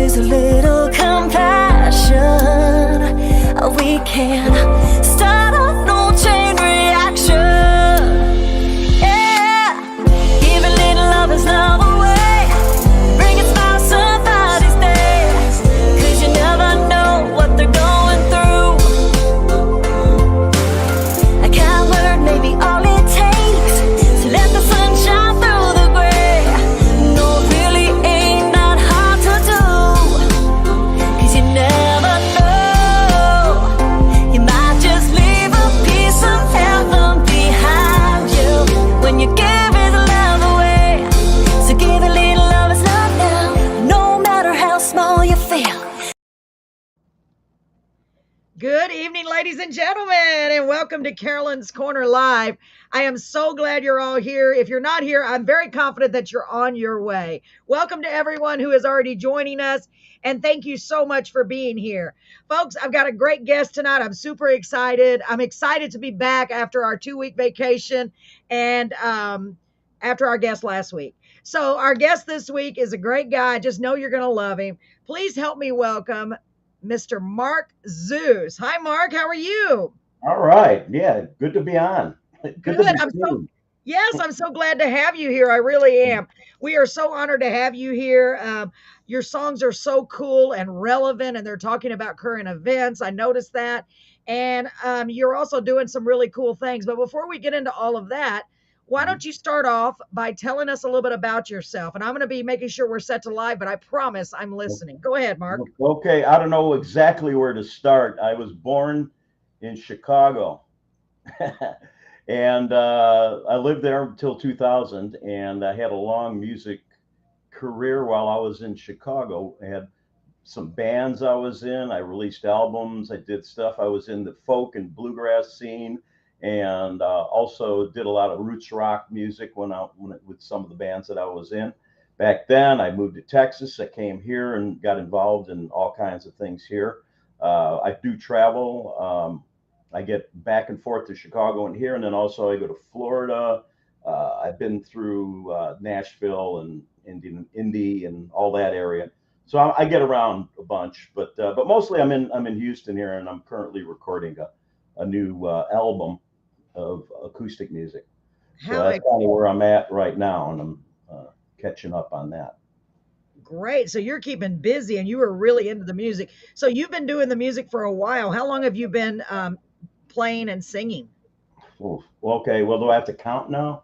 is a little compassion. We can start a no chain reaction. Yeah, give a little love is love away. Bring a smile to somebody's day. 'Cause you never know what they're going through. A kind word may be all it takes to let the sun shine through the gray. No, it really ain't that hard to do. 'Cause you never know. You might just leave a piece of heaven behind you when you give it love away. So give a little love is love now, no matter how small you feel. Good evening, ladies and gentlemen, and welcome to Carolyn's Corner Live. I am so glad you're all here. If you're not here, I'm very confident that you're on your way. Welcome to everyone who is already joining us, and thank you so much for being here. Folks, I've got a great guest tonight. I'm super excited. I'm excited to be back after our 2-week vacation and after our guest last week. So our guest this week is a great guy. Just know you're going to love him. Please help me welcome Mr. Mark Zeus. Hi, Mark. How are you? All right. Yeah. Good to be on. Good to be seen. Yes, I'm so glad to have you here. I really am. We are so honored to have you here. Your songs are so cool and relevant, and they're talking about current events. I noticed that. And you're also doing some really cool things. But before we get into all of that, why don't you start off by telling us a little bit about yourself? And I'm going to be making sure we're set to live, but I promise I'm listening. Go ahead, Mark. Okay. I don't know exactly where to start. I was born in Chicago. And I lived there until 2000, and I had a long music career while I was in Chicago. I had some bands I was in. I released albums. I did stuff. I was in the folk and bluegrass scene, and also did a lot of roots rock music with some of the bands that I was in. Back then, I moved to Texas. I came here and got involved in all kinds of things here. I do travel. I get back and forth to Chicago and here, and then also I go to Florida. I've been through Nashville and Indy and all that area, so I get around a bunch. But mostly I'm in Houston here, and I'm currently recording a new album of acoustic music. So that's kind of where I'm at right now, and I'm catching up on that. Great. So you're keeping busy, and you were really into the music. So you've been doing the music for a while. How long have you been playing and singing? Oof. Okay, well, do I have to count now?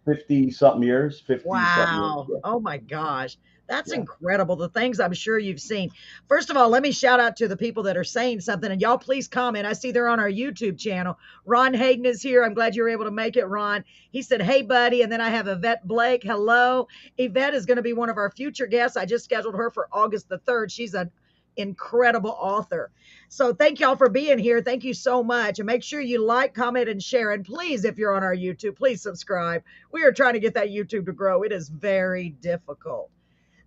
50 something years. 50 Wow. something years. Oh my gosh. That's incredible. The things I'm sure you've seen. First of all, let me shout out to the people that are saying something, and y'all please comment. I see they're on our YouTube channel. Ron Hayden is here. I'm glad you were able to make it, Ron. He said, hey, buddy. And then I have Yvette Blake. Hello. Yvette is going to be one of our future guests. I just scheduled her for August the 3rd. She's an incredible author. So thank y'all for being here. Thank you so much. And make sure you like, comment, and share. And please, if you're on our YouTube, please subscribe. We are trying to get that YouTube to grow. It is very difficult.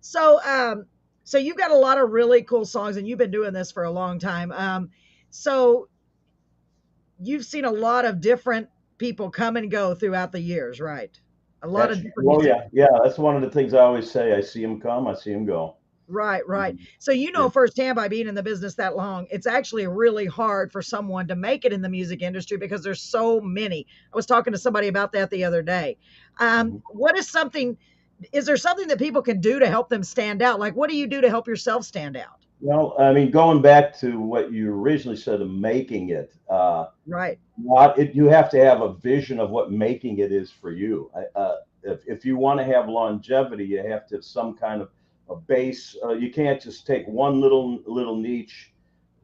So, so you've got a lot of really cool songs, and you've been doing this for a long time. So you've seen a lot of different people come and go throughout the years, right? A lot of different. Well, yeah. That's one of the things I always say. I see them come, I see them go. Right. So you know firsthand by being in the business that long, it's actually really hard for someone to make it in the music industry because there's so many. I was talking to somebody about that the other day. Is there something that people can do to help them stand out? Like, what do you do to help yourself stand out? Well, I mean, going back to what you originally said of making it, right. You have to have a vision of what making it is for you. If you want to have longevity, you have to have some kind of a base. You can't just take one little niche,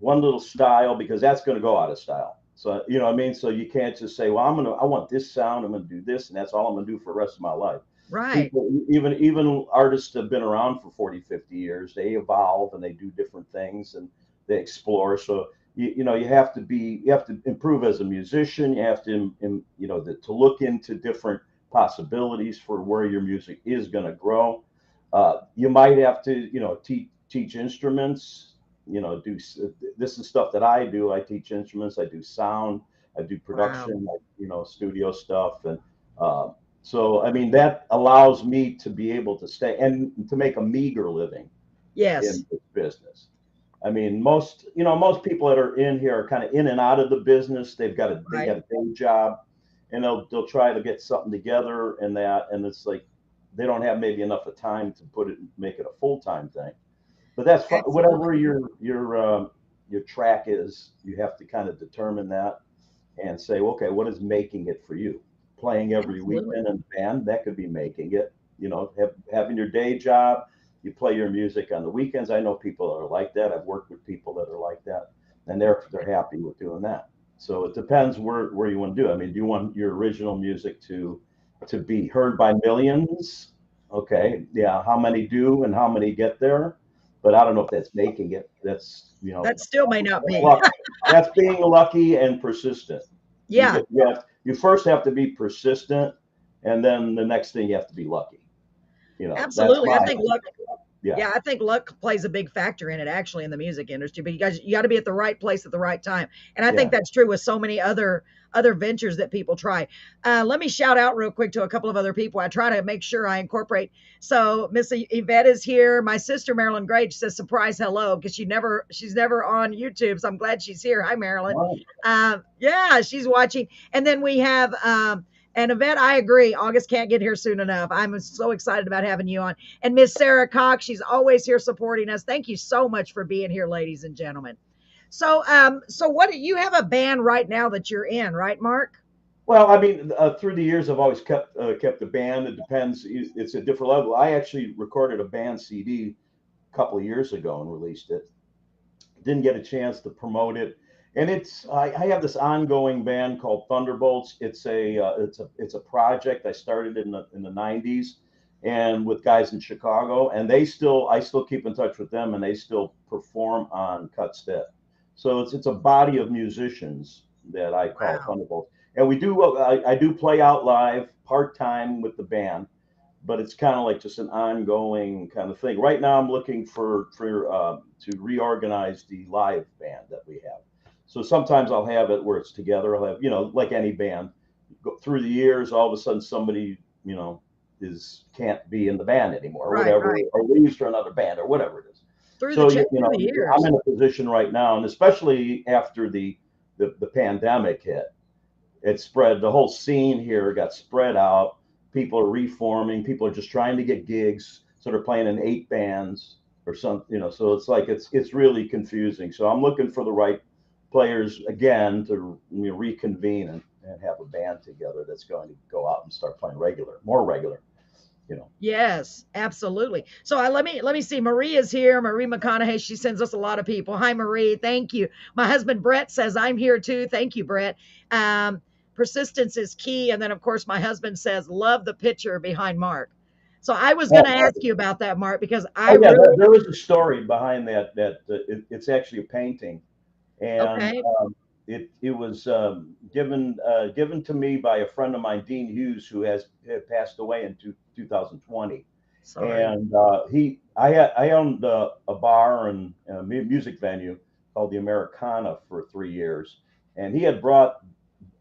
one little style, because that's going to go out of style. So, you know what I mean? So you can't just say, well, I want this sound, I'm going to do this, and that's all I'm going to do for the rest of my life. Right. People, even artists have been around for 40, 50 years. They evolve and they do different things and they explore. So, you have to improve as a musician. You have to, to look into different possibilities for where your music is going to grow. You might have to, teach instruments, this is stuff that I do. I teach instruments, I do sound, I do production, studio stuff. And, So, I mean, that allows me to be able to stay and to make a meager living Yes. in this business. I mean, most people that are in here are kind of in and out of the business. They Right. got a day job, and they'll try to get something together and that, and it's like they don't have maybe enough of time to make it a full-time thing. But that's fine. Absolutely. Whatever your track is, you have to kind of determine that and say, okay, what is making it for you? Playing every Absolutely. weekend in a band, that could be making it. Having your day job, you play your music on the weekends. I know people that are like that. I've worked with people that are like that, and they're happy with doing that. So it depends where you want to do it. I mean, do you want your original music to be heard by millions? Okay, yeah. How many do and how many get there? But I don't know if that's making it. That still may not That's be. luck. That's being lucky and persistent. Yeah. You first have to be persistent, and then the next thing you have to be lucky. That's Absolutely. I my think luck. yeah. Yeah, I think luck plays a big factor in it, actually, in the music industry. But you got to be at the right place at the right time, and I think Yeah. that's true with so many other ventures that people try. Let me shout out real quick to a couple of other people. I try to make sure I incorporate. So Miss Yvette is here. My sister Marilyn Grage says surprise hello because she's never on YouTube, so I'm glad she's here. Hi Marilyn. Well, Yeah, she's watching, and then we have. And Yvette, I agree. August can't get here soon enough. I'm so excited about having you on. And Miss Sarah Cox, she's always here supporting us. Thank you so much for being here, ladies and gentlemen. So what do you have a band right now that you're in, right, Mark? well, I mean, through the years, I've always kept the band. It depends. It's a different level. I actually recorded a band CD a couple of years ago and released it. Didn't get a chance to promote it, and I have this ongoing band called Thunderbolts. It's a project I started in the '90s, and with guys in Chicago, and I still keep in touch with them, and they still perform on Cut Stead. So it's a body of musicians that I call Wow. Thunderbolts, and I do play out live part time with the band, but it's kind of like just an ongoing kind of thing. Right now, I'm looking for to reorganize the live band that we have. So sometimes I'll have it where it's together. I'll have like any band, go through the years, all of a sudden somebody is can't be in the band anymore or Right, whatever, right. or leaves for another band or whatever it is. Through So through the I'm years. in a position right now, and especially after the pandemic hit, it spread. The whole scene here got spread out. People are reforming. People are just trying to get gigs, so they're playing in 8 bands or something. So it's like it's really confusing. So I'm looking for the right players again to reconvene and have a band together that's going to go out and start playing more regular. Yes, absolutely. So let me see. Marie is here. Marie McConaughey. She sends us a lot of people. Hi, Marie. Thank you. My husband Brett says I'm here too. Thank you, Brett. Persistence is key. And then of course my husband says love the picture behind Mark. So I was going to Oh, ask you about that, Mark, because I oh yeah, really there was a story behind that. It's actually a painting, and okay. it was given to me by a friend of mine, Dean Hughes, who had passed away in 2020. Sorry. And I owned a bar and a music venue called the Americana for 3 years, and he had brought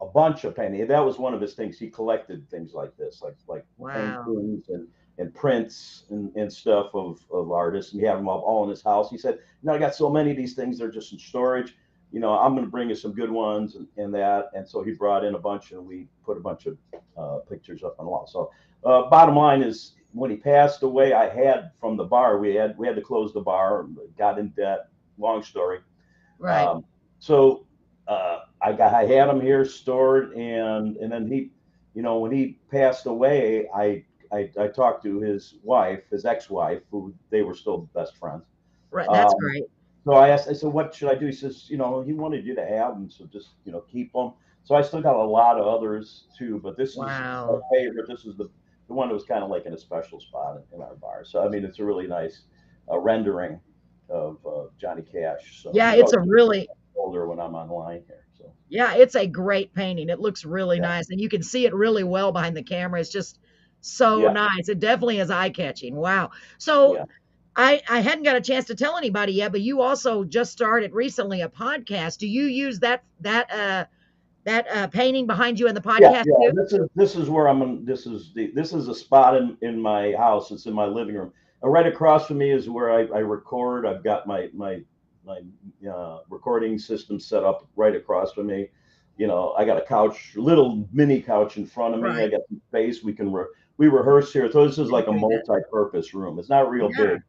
a bunch of paintings. That was one of his things. He collected things like this, like Wow. paintings and prints and stuff of artists, and he had them all in his house. He said, I got so many of these things, they're just in storage. I'm going to bring you some good ones and that. And so he brought in a bunch, and we put a bunch of pictures up on the wall. So bottom line is, when he passed away, I had from the bar, we had to close the bar, got in debt. Long story. Right. So I had him here stored, and then when he passed away, I talked to his wife, his ex-wife, who they were still best friends. Right. That's Um, great. so I said, what should I do? He says, he wanted you to have them, so just keep them. So I still got a lot of others too, but this is my Wow. favorite. This is the one that was kind of like in a special spot in our bar. So I mean, it's a really nice rendering of Johnny Cash. So Yeah, he's it's a always really older when I'm online here. So yeah, it's a great painting. It looks really yeah, nice, and you can see it really well behind the camera. It's just so yeah, nice. It definitely is eye-catching. Wow. So yeah. I hadn't got a chance to tell anybody yet, but you also just started recently a podcast. Do you use that That painting behind you in the Yeah, podcast yeah. too? This is where this is a spot in my house. It's in my living room. Right across from me is where I record. I've got my recording system set up right across from me. I got a couch, little mini couch in front of me. I Right. got some space. We rehearse here. So this is like a Amen. multi-purpose room. It's not real Yeah. big,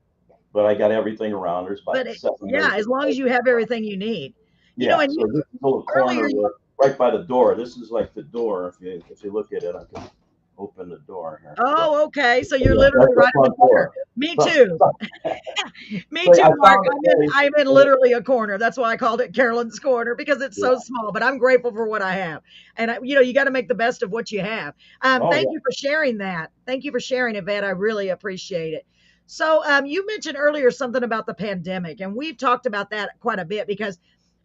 but I got everything around. There's But about seven yeah, rows as of long as you have everything you need. yeah. And you So this is a little earlier corner right by the door. This is like the door. If you look at it, I can open the door here. So oh, okay. So you're yeah, that's literally the right in the front corner. door. Me So, too. so, Me so too, I Mark. found a place. I'm in literally a corner. That's why I called it Carolyn's Corner because it's Yeah. so small. But I'm grateful for what I have, and you got to make the best of what you have. Oh Thank yeah. you for sharing that. Thank you for sharing, Yvette. I really appreciate it. So, you mentioned earlier something about the pandemic, and we've talked about that quite a bit because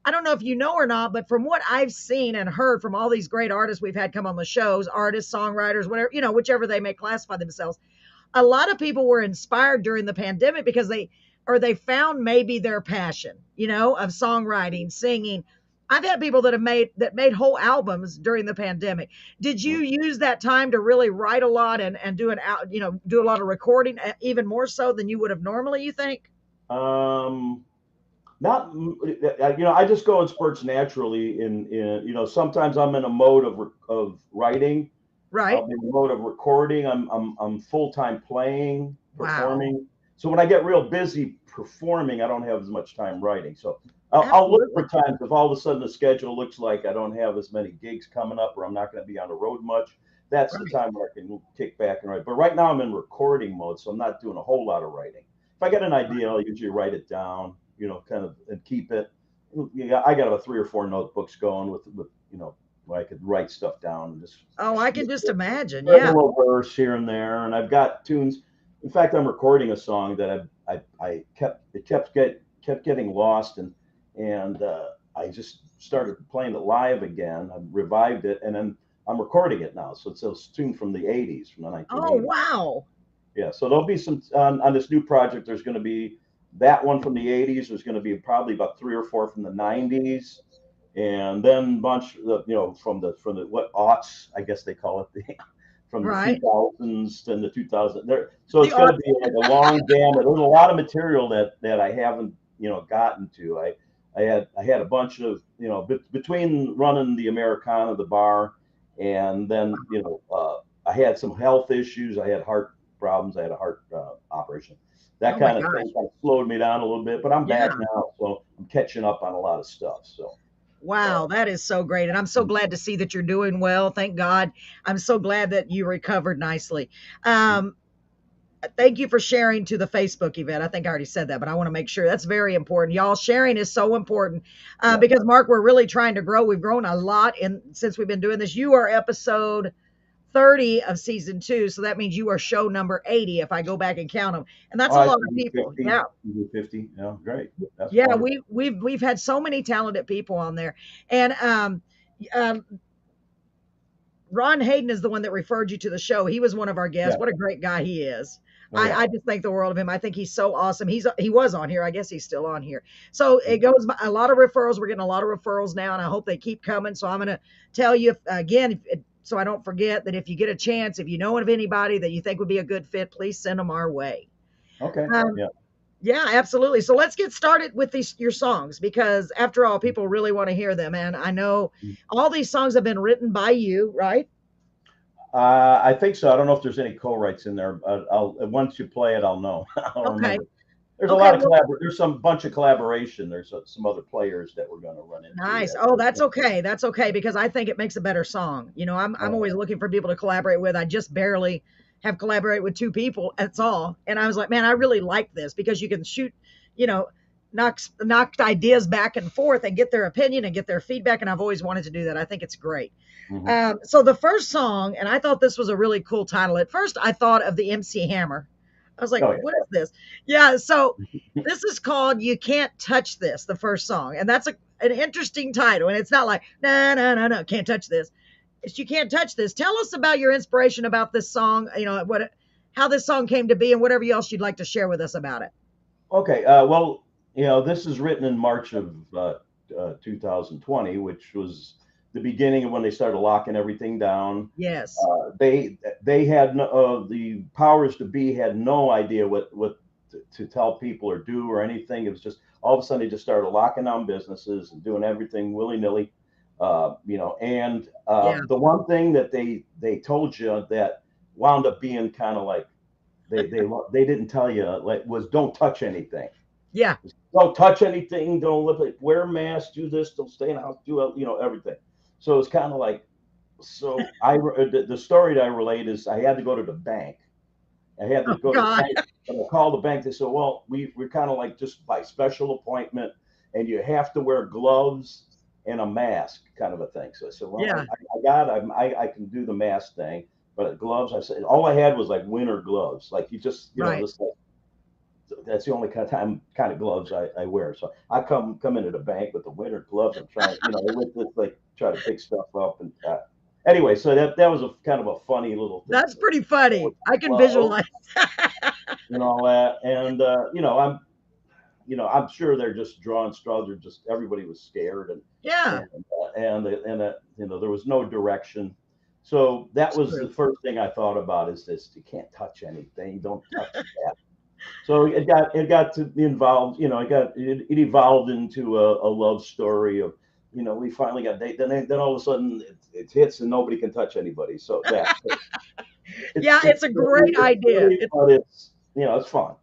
I don't know if you know or not, but from what I've seen and heard from all these great artists we've had come on the shows, artists, songwriters, whatever, whichever they may classify themselves, a lot of people were inspired during the pandemic because they found maybe their passion, of songwriting, singing. I've had people that made whole albums during the pandemic. Did you use that time to really write a lot and do a lot of recording, even more so than you would have normally, you think? Um. Not. I just go in spurts naturally. Sometimes I'm in a mode of writing. I'll Right. be in a mode of recording. I'm full time playing, Wow. performing. So when I get real busy performing, I don't have as much time writing. So I'll look for Absolutely. times if all of a sudden the schedule looks like I don't have as many gigs coming up or I'm not going to be on the road much. That's the Right. time where I can kick back and write. But right now I'm in recording mode, so I'm not doing a whole lot of writing. If I get an idea, I'll usually write it down, kind of and keep it. Yeah, I got about 3 or 4 notebooks going with where I could write stuff down and just Oh, I can just imagine. there's a Yeah. little verse here and there, and I've got tunes. In fact, I'm recording a song that I kept getting lost, and I just started playing it live again. I revived it, and then I'm recording it now. So it's a tune from the '80s, from the Oh, 1980s. wow. Yeah, so there'll be some on this new project. There's going to be that one from the '80s. There's going to be probably about 3 or 4 from the '90s, and then a bunch of from the what aughts, I guess they call it, from the Right. 2000s and the 2000. So The it's going art. to be like a long gamut. There's a lot of material that I haven't gotten to. I had a bunch of between running the Americana, the bar, and then I had some health issues. I had heart problems. I had a heart operation. That Oh my kind of gosh. thing kind of slowed me down a little bit, but I'm back Yeah. now, so I'm catching up on a lot of stuff. So, Wow, uh, that is so great. And I'm so glad to see that you're doing well. Thank God. I'm so glad that you recovered nicely. Um, Thank you for sharing to the Facebook event. I think I already said that, but I want to make sure that's very important. Y'all, sharing is so important yeah. because Mark, we're really trying to grow. We've grown a lot since we've been doing this. You are episode 30 of season 2, so that means you are show number 80 if I go back and count them, and that's Oh, a I lot of see people. 50. Yeah. You do 50. Yeah, great. That's Yeah, wonderful. we've had so many talented people on there, and um, Ron Hayden is the one that referred you to the show. He was one of our guests. Yeah. What a great guy he is. Oh, I, yeah. I just think the world of him. I think he's so awesome. He was on here. I guess he's still on here. So it goes a lot of referrals. We're getting a lot of referrals now, and I hope they keep coming. So I'm going to tell you again, so I don't forget that if you get a chance, if you know of anybody that you think would be a good fit, please send them our way. Okay. Um, Yeah. yeah, absolutely. So let's get started with your songs because after all, people really want to hear them, and I know all these songs have been written by you, right? I think so. I don't know if there's any co-writes in there. I'll once you play it, I'll know. I'll Okay. remember. There's a Okay. lot of Well, There's some bunch of collaboration. There's some other players that we're going to run into. nice. Oh, that's okay. That's okay because I think it makes a better song. I'm Oh, always looking for people to collaborate with. I just barely have collaborated with 2 people. That's all. And I was like, man, I really like this because you can shoot, you know, knock ideas back and forth and get their opinion and get their feedback. And I've always wanted to do that. I think it's great. mhm. So the first song, and I thought this was a really cool title. At first, I thought of the MC Hammer. I was like, Oh what is this? Yeah. So this is called "You Can't Touch This," the first song, and that's an interesting title. And it's not like no, no, no, no, can't touch this. It's "You Can't Touch This." Tell us about your inspiration about this song. How this song came to be, and whatever else you'd like to share with us about it. Okay. Well, this is written in March of 2020, which was the beginning of when they started locking everything down. Yes. They had the powers to be had no idea what to tell people or do or anything. It was just all of a sudden they just started locking down businesses and doing everything willy-nilly. And the one thing that they told you that wound up being kind of like they didn't tell you, like, was don't touch anything. Yeah. Don't touch anything. Don't wear a mask. Do this. Don't stay in the house. Do everything. So it's kind of like, so the story that I relate is I had to go to the bank. I had to go to the bank, and I called the bank. They said, well, we're kind of like just by special appointment, and you have to wear gloves and a mask, kind of a thing. So I said, well, I can do the mask thing, but gloves, I said, all I had was like winter gloves. Like you just, this, that's the only kind of gloves I wear. So I come into the bank with the winter gloves and trying, with this, like try to pick stuff up and anyway. So that was a kind of a funny little thing. That's pretty funny. I can visualize. And all that, and I'm sure they're just drawing straws. They're just everybody was scared, and there was no direction. So that was the first thing I thought about is this: you can't touch anything. Don't touch that. So it got to be involved. It evolved into a love story of, we finally got date. Then all of a sudden it hits and nobody can touch anybody. So it's a great idea. But it's fun.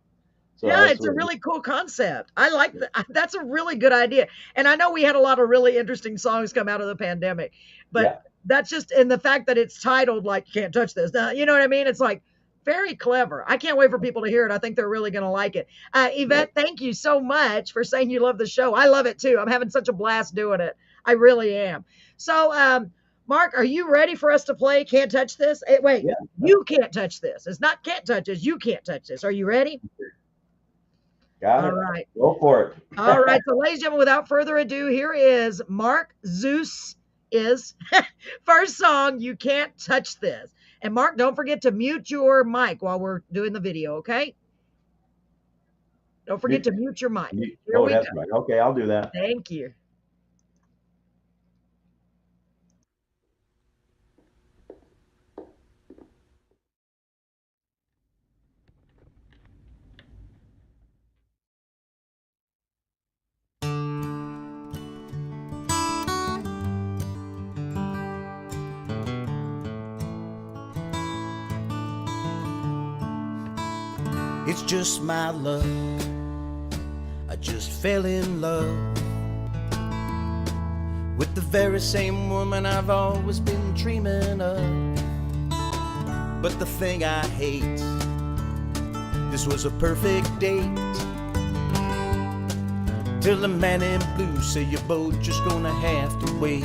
So it's a really cool concept. I like that. That's a really good idea. And I know we had a lot of really interesting songs come out of the pandemic, but that's just in the fact that it's titled like "You Can't Touch This." Now, you know what I mean? It's like very clever. I can't wait for people to hear it. I think they're really going to like it. Yvette, thank you so much for saying you love the show. I love it too. I'm having such a blast doing it. I really am. So, Mark, are you ready for us to play Can't Touch This? Wait, you can't touch this. It's not can't touch this. You can't touch this. Are you ready? Got it. All right. Go for it. All right. So, ladies and gentlemen, without further ado, here is Mark Zeus is first song, You Can't Touch This. And Mark, don't forget to mute your mic while we're doing the video, okay? Don't forget to mute your mic. Here we go. Right. Okay, I'll do that. Thank you. It's just my luck. I just fell in love with the very same woman I've always been dreaming of. But the thing I hate, this was a perfect date, till the man in blue said you're both just gonna have to wait.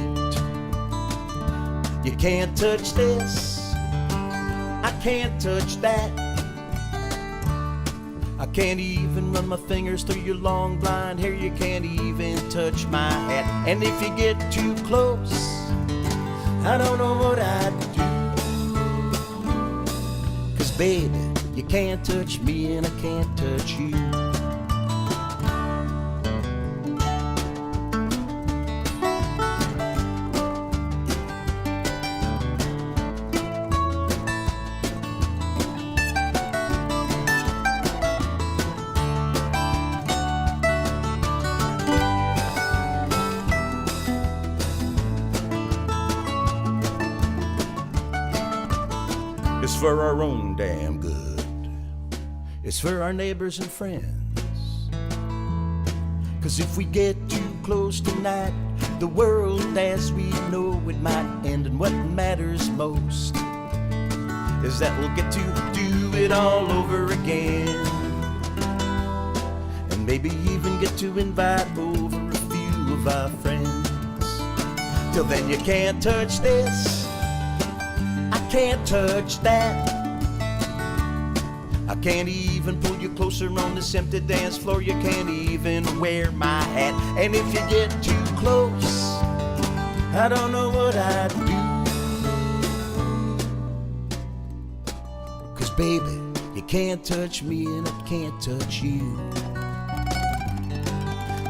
You can't touch this, I can't touch that. I can't even run my fingers through your long blonde hair. You can't even touch my hat. And if you get too close, I don't know what I'd do. 'Cause baby, you can't touch me and I can't touch you. It's for our own damn good. It's for our neighbors and friends. 'Cause if we get too close tonight, the world as we know it might end. And what matters most is that we'll get to do it all over again. And maybe even get to invite over a few of our friends. Till then you can't touch this, I can't touch that. I can't even pull you closer on this empty dance floor. You can't even wear my hat. And if you get too close, I don't know what I'd do. 'Cause baby, you can't touch me and I can't touch you.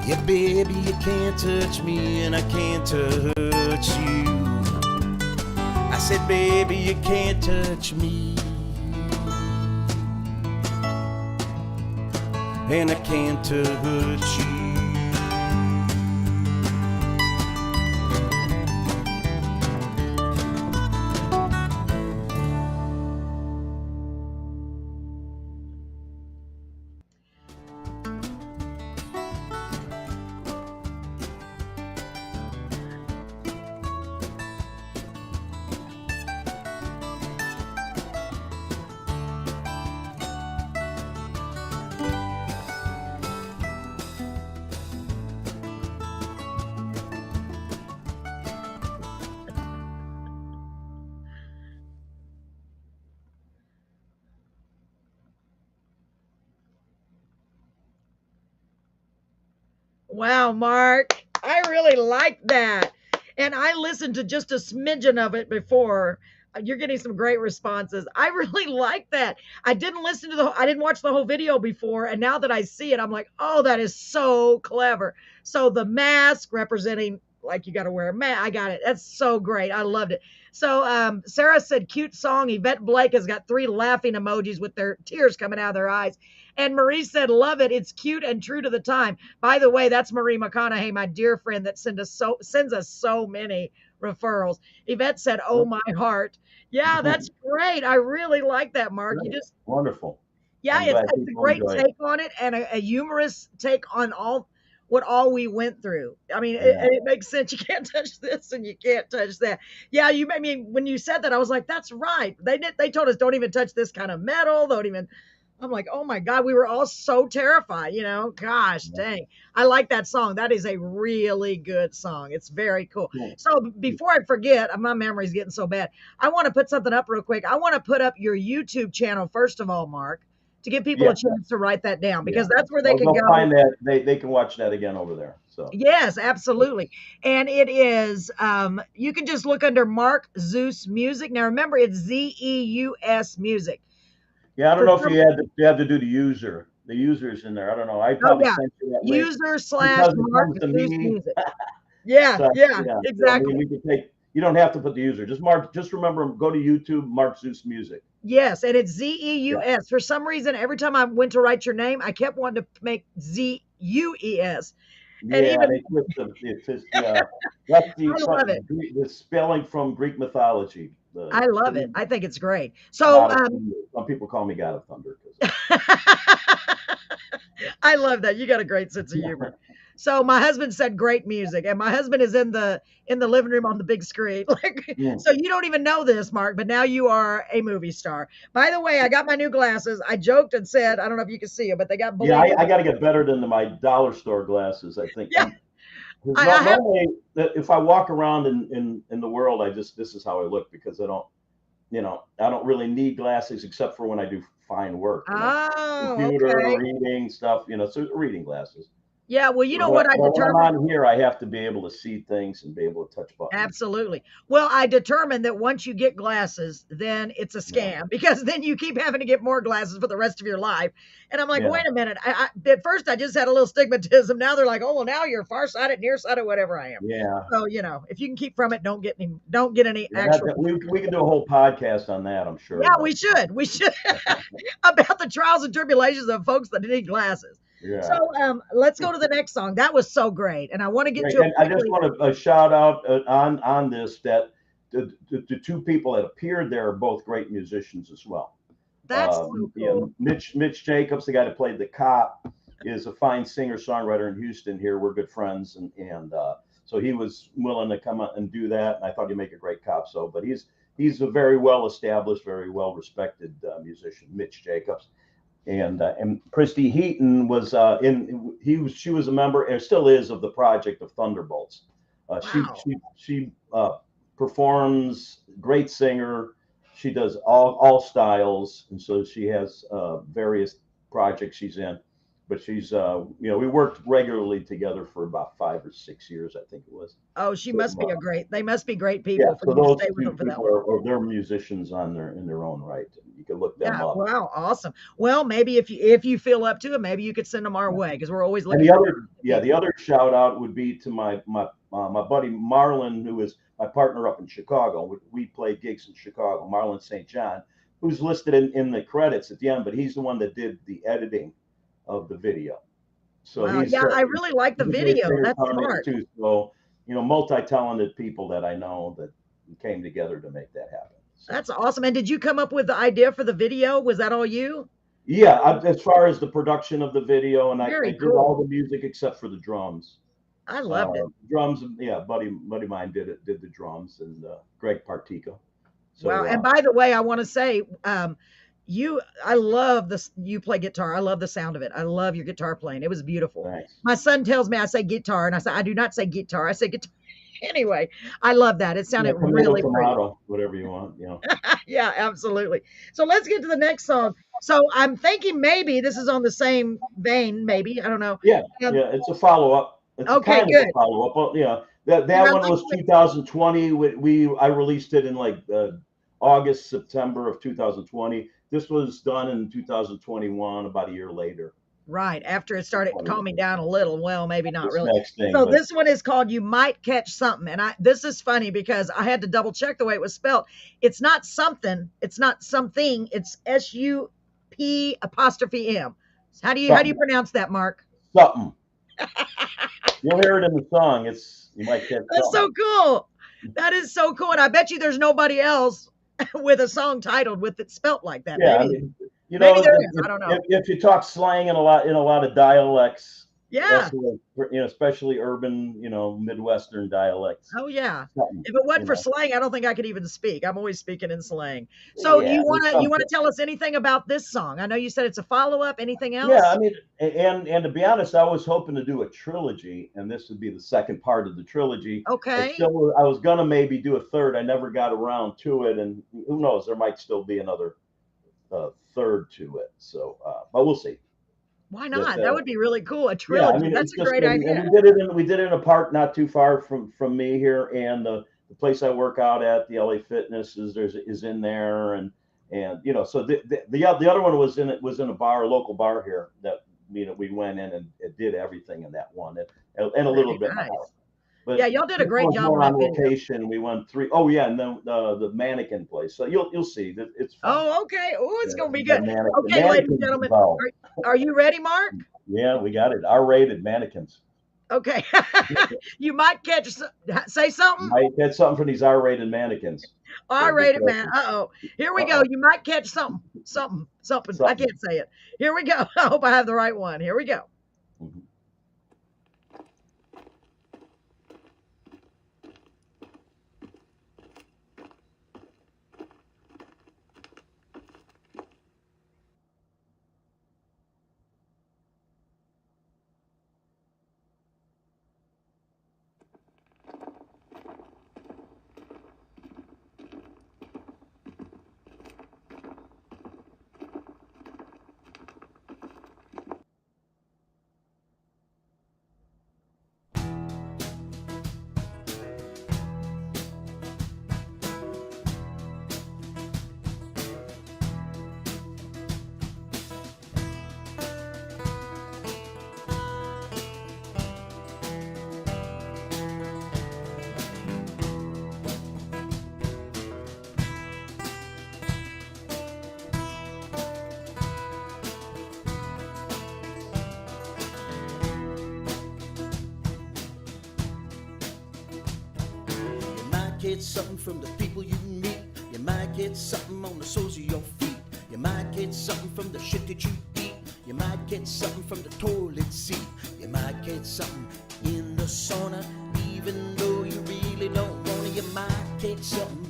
Yeah, baby, you can't touch me and I can't touch you. I said, baby, you can't touch me and I can't touch you. Wow, Mark, I really like that. And I listened to just a smidgen of it before. You're getting some great responses. I really like that. I didn't listen to I didn't watch the whole video before. And now that I see it, I'm like, oh, that is so clever. So the mask representing, like, you got to wear a mask. I got it. That's so great. I loved it. So Sarah said, cute song. Yvette Blake has got 3 laughing emojis with their tears coming out of their eyes. And Marie said, love it. It's cute and true to the time. By the way, that's Marie McConaughey, my dear friend that sends us so many referrals. Yvette said, oh, my heart. Yeah, that's great. I really like that, Mark. You just, Wonderful. yeah, I'm it's glad a people great enjoy it. take on it and a humorous take on all we went through. I mean, Yeah. it makes sense. You can't touch this and you can't touch that. Yeah, I mean, when you said that, I was like, that's right. They told us don't even touch this kind of metal. Don't even. I'm like, oh my God, we were all so terrified, Gosh, dang. I like that song. That is a really good song. It's very cool. Cool. So before I forget, my memory's getting so bad. I want to put something up real quick. I want to put up your YouTube channel, first of all, Mark, to give people Yeah. a chance to write that down Yeah. because that's where they can They'll go. find that they can watch that again over there. So Yes, absolutely. And it is, you can just look under Mark Zeus Music. Now remember, it's Zeus Music. yeah, I don't For know if some, you have to do the user. The user's in there. I don't know. I oh probably yeah, sent you that link user slash because it Mark comes to Zeus me. Music. Yeah, So yeah, yeah. So I mean, exactly. we could take. You don't have to put the user. Just remember, go to YouTube, Mark Zeus Music. Yes, and it's Yeah. Zeus. For some reason, every time I went to write your name, I kept wanting to make Zeus. And Yeah, even they twist them. It's just that's the I love it. the spelling from Greek mythology. I love The it. I think it's great. So God of Thunder. Some people call me God of Thunder. I love that. You got a great sense of humor. So my husband said great music, and my husband is in the living room on the big screen. Like, Mm. so you don't even know this, Mark, but now you are a movie star. By the way, I got my new glasses. I joked and said, I don't know if you can see them, but they got Yeah, believers. I got to get better than my dollar store glasses. I think. Yeah, 'Cause I have. normally, if I walk around in the world, this is how I look because I don't really need glasses except for when I do fine work, Oh, computer okay. reading stuff, so reading glasses. Yeah. Well, you know what But I when I'm determined. on here, I have to be able to see things and be able to touch buttons. Absolutely. Well, I determined that once you get glasses, then it's a Yeah, scam because then you keep having to get more glasses for the rest of your life. And I'm like, yeah, wait a minute. At first, I just had a little stigmatism. Now they're like, oh, well, now you're farsighted, nearsighted, whatever I am. yeah. So if you can keep from it, don't get any Yeah, actual. we can do a whole podcast on that, I'm sure. Yeah, But we should about the trials and tribulations of folks that need glasses. So yeah, let's go to the next song. That was so great, and I want to get great. to it And I just quickly. want to shout out on this that the two people that appeared there are both great musicians as well. That's so cool. Mitch Jacobs, the guy that played the cop, is a fine singer songwriter in Houston. Here, we're good friends, and so he was willing to come out and do that. And I thought he'd make a great cop. But he's a very well established, very well respected musician, Mitch Jacobs. And Christy Heaton was she was a member and still is of the project of Thunderbolts. Wow. She performs, great singer. She does all styles, and so she has various projects she's in. but she's we worked regularly together for about 5 or 6 years, I think it was. Oh, she So, must be they must be great yeah, people for so you to those stay with two them for that people long. are they're musicians in their own right. You can look them Yeah, up. wow, awesome. Well, maybe if you feel up to it, maybe you could send them our way because we're always And looking the for other, the other shout out would be to my buddy Marlon, who is my partner up in Chicago. We play gigs in Chicago. Marlon St. John, who's listed in the credits at the end, but he's the one that did the editing of the video. So Wow, yeah, I really like the he's a great video. singer, That's songwriter smart. too. So multi-talented people that I know that came together to make that happen. So. That's awesome. And did you come up with the idea for the video? Was that all you? Yeah, as far as the production of the video, and I Very did all cool. the music except for the drums. I loved it. Drums, yeah, buddy of mine did the drums, and Greg Partica. So, Wow. And by the way, I want to say, I love this. You play guitar. I love the sound of it. I love your guitar playing. It was beautiful. thanks. My son tells me I say guitar, and I say I do not say guitar. I say guitar. Anyway, I love that. It sounded really pretty. Whatever you want, Yeah, absolutely. So let's get to the next song. So I'm thinking maybe this is on the same vein. Maybe I don't know. Yeah, it's a follow up. It's Okay, kind good. of a follow up. Well, that Yeah, one was 2020. I released it in like August, September of 2020. This was done in 2021, about a year later. Right after it started calming down a little. Well, maybe not This really. next thing, So but- this one is called "You Might Catch Something," and this is funny because I had to double check the way it was spelled. It's not something. It's not something. It's SUP''M. How do you pronounce that, Mark? Something. You'll hear it in the song. You might catch That's so something. cool. That is so cool, and I bet you there's nobody else with a song titled with it spelt like that. Yeah, Maybe. I mean, Maybe there is. I don't know. If you talk slang in a lot of dialects, Yeah. that's what, especially urban, Midwestern dialects. Oh yeah. Something, If it wasn't for slang, I don't think I could even speak. I'm always speaking in slang. So Yeah, you wanna tell us anything about this song? I know you said it's a follow-up. Anything else? Yeah, I mean, and to be honest, I was hoping to do a trilogy, and this would be the second part of the trilogy. Okay. I was gonna maybe do a third. I never got around to it, and who knows? There might still be another third to it. So, but we'll see. Why not? That would be really cool. A Yeah, trilogy. I mean, That's it's a great idea. And we did it in a park not too far from me here, and the place I work out at, the LA Fitness, is in there, and so the other one was in a local bar here that we went in and it did everything in that one, and a little bit more. But yeah, y'all did a great job on on that video. location. We went 3. Oh yeah, and then the mannequin place. So you'll see that it's fun. Oh, okay. Oh, it's gonna be The good. mannequin- Okay, ladies and mannequins gentlemen, involved. are you ready, Mark? Yeah, we got it. R-rated mannequins. Okay. You might say something. Might get something from these R-rated mannequins. R-rated man. Uh-oh. Here we go. You might catch something. I can't say it. Here we go. I hope I have the right one. Here we go. Mhm. Get something from the people you meet. You might get something on the soles of your feet. You might get something from the shit that you eat. You might get something from the toilet seat. You might get something in the sauna, even though you really don't want it. You might get something.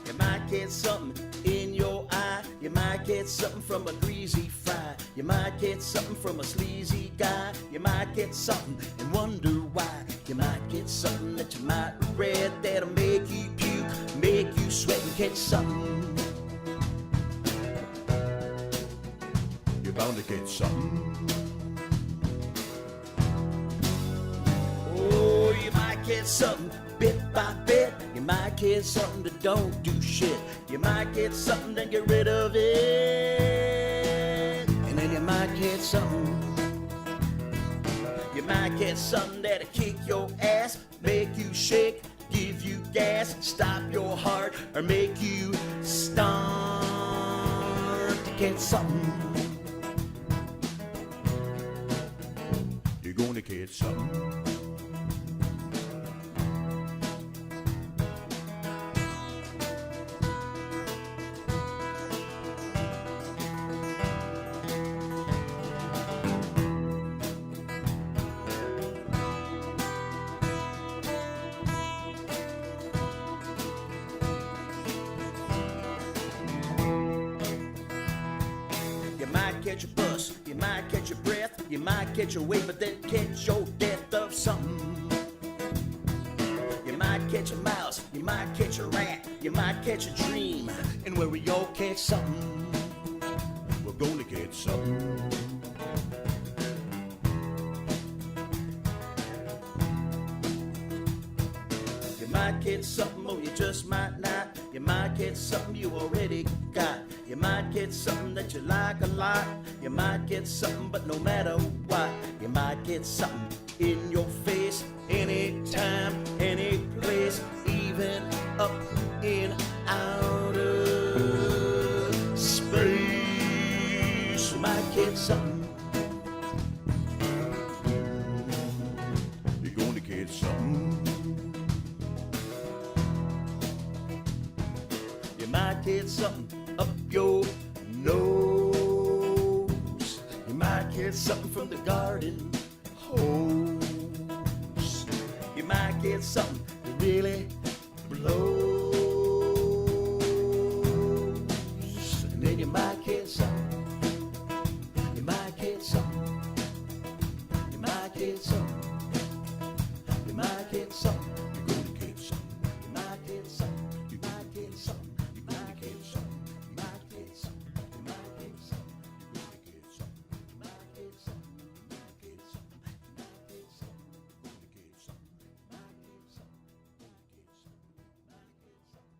You might get something in your eye. You might get something from a greasy fry. You might get something from a sleazy guy. You might get something and wonder why. You might get something that you might regret, that'll make you puke, make you sweat and catch something. you're bound to get something. Oh, you might get something bit by bit. You might get something that don't do shit. You might get something, then get rid of it. And then you might get something. You might get something that'll kick your ass, make you shake, give you gas, stop your heart, or make you start to get something. You're gonna get something. You might catch a bus, you might catch your breath, you might catch a wave, but then catch your death of something. You might catch a mouse, you might catch a rat, you might catch a dream, and where we all catch something, we're gonna get something. You might get something, or you just might not. You might get something you already got. You might get something that you like a lot. You might get something, but no matter what, you might get something in your face, anytime, any place, even up in outer space. You might get something. You're gonna get something. You might get something up your nose. You might get something from the garden hose. You might get something that really blows. And then you might get something. You might get something. You might get something. You might get something. You're gonna get something. You might get something. You might get something. You're gonna get something. You might get something. You might get something. You're gonna get something. You might get something. You're gonna get something. You might get something. You're gonna get something. You might get something. You're gonna get something. You might get something.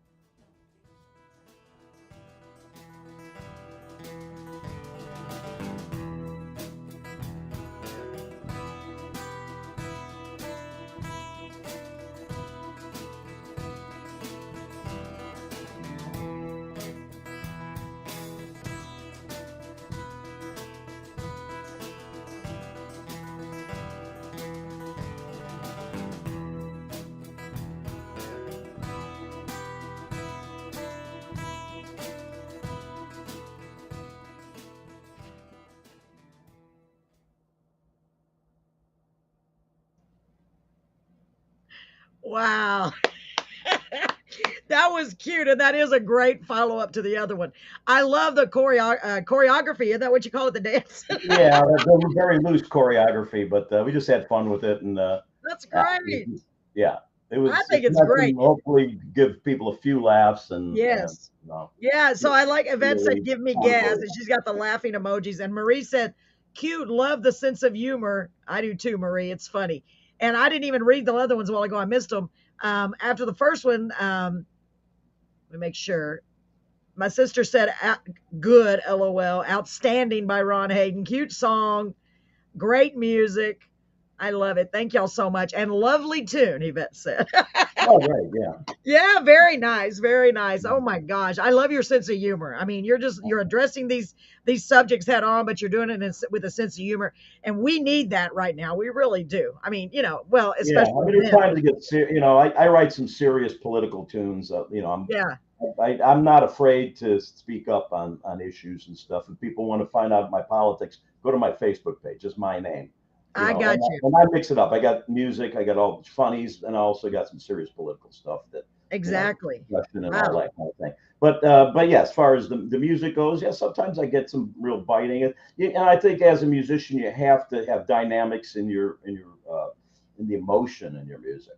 Wow. That was cute, and that is a great follow-up to the other one. I love the choreography. Isn't that what you call it, the dance? Yeah, that was very loose choreography, but we just had fun with it, and That's great. yeah, it was. I think it's meant to great. hopefully give people a few laughs, and Yes. you know, Yeah, so I like Yvette said, really give me fun gas, for and she's got the laughing emojis. And Marie said, cute, love the sense of humor. I do too, Marie. It's funny. And I didn't even read the other ones a while ago. I missed them. After the first one, let me make sure. My sister said, good, LOL, outstanding by Ron Hayden. Cute song, great music. I love it. Thank y'all so much. And lovely tune, Yvette said. Oh, right, yeah. Yeah, very nice, very nice. Oh my gosh, I love your sense of humor. I mean, you're addressing these subjects head on, but you're doing it with a sense of humor, and we need that right now. We really do. I mean, well, Yeah, especially I mean, it's men. time to get serious. I write some serious political tunes. Yeah, I'm not afraid to speak up on issues and stuff. If people want to find out my politics, go to my Facebook page. It's my name. I got you. And I mix it up. I got music, I got all the funnies, and I also got some serious political stuff that Exactly. discussion and Wow. all that kind of thing. But yeah, as far as the music goes, yeah, sometimes I get some real biting. And I think as a musician, you have to have dynamics in the emotion in your music.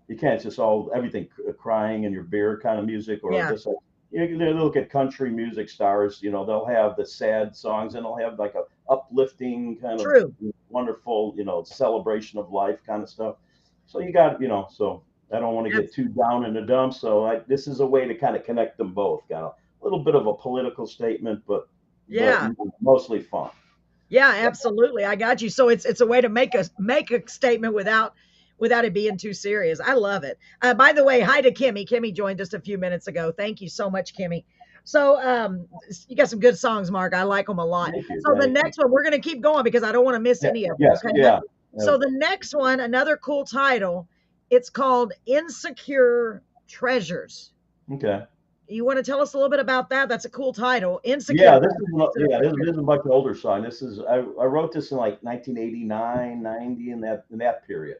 You can't just everything crying in your beer kind of music, or Yeah. just like, you look at country music stars, you know, they'll have the sad songs and they'll have like a uplifting kind of True. wonderful, you know, celebration of life kind of stuff. So you got, you know, so I don't want to get too down in the dumps. So this is a way to kind of connect them both. Kind of a little bit of a political statement, but mostly fun. Yeah, absolutely. I got you. So it's a way to make a statement without it being too serious. I love it. By the way, hi to Kimmy. Kimmy joined just a few minutes ago. Thank you so much, Kimmy. So you got some good songs, Mark. I like them a lot. So the next one, we're going to keep going because I don't want to miss any of them. Yes, okay? yeah. So the next one, another cool title. It's called Insecure Treasures. Okay. You want to tell us a little bit about that? That's a cool title. Insecure. Yeah, this is a much older song. This is I wrote this in like 1989, 90 in that period,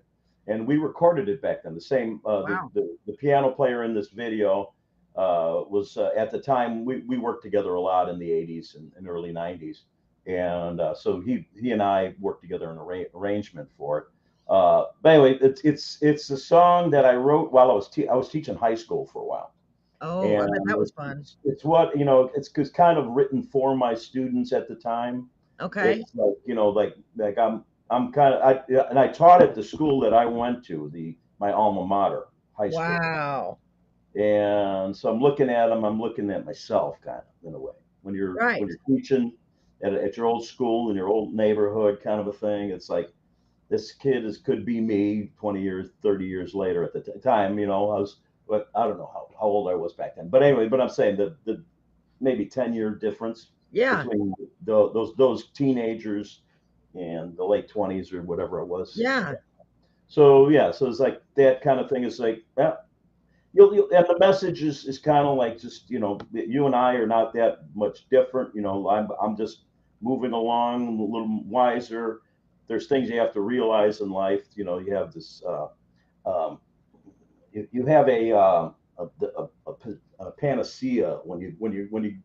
and we recorded it back then. The same the piano player in this video was at the time we worked together a lot in the 80s and early 90s, and so he and I worked together in an arrangement for it. But anyway, it's a song that I wrote while I was teaching high school for a while. Oh, I bet that was fun. It's what, you know, it's kind of written for my students at the time. Okay. It's like, you know, like I'm kind of, and I taught at the school that I went to, my alma mater, high school. Wow. And so I'm looking at them, I'm looking at myself kind of in a way. When you're teaching at your old school in your old neighborhood kind of a thing, it's like this kid could be me 20 years, 30 years later at the time, you know, but I don't know how old I was back then. But anyway, I'm saying the maybe 10-year difference between those teenagers and the late 20s or whatever it was. Yeah. So it's like that kind of thing. Is like, yeah, you'll and the message is kind of like, just, you know, you and I are not that much different. You know, I'm just moving along a little wiser. There's things you have to realize in life. You know, you have this. You have a panacea when you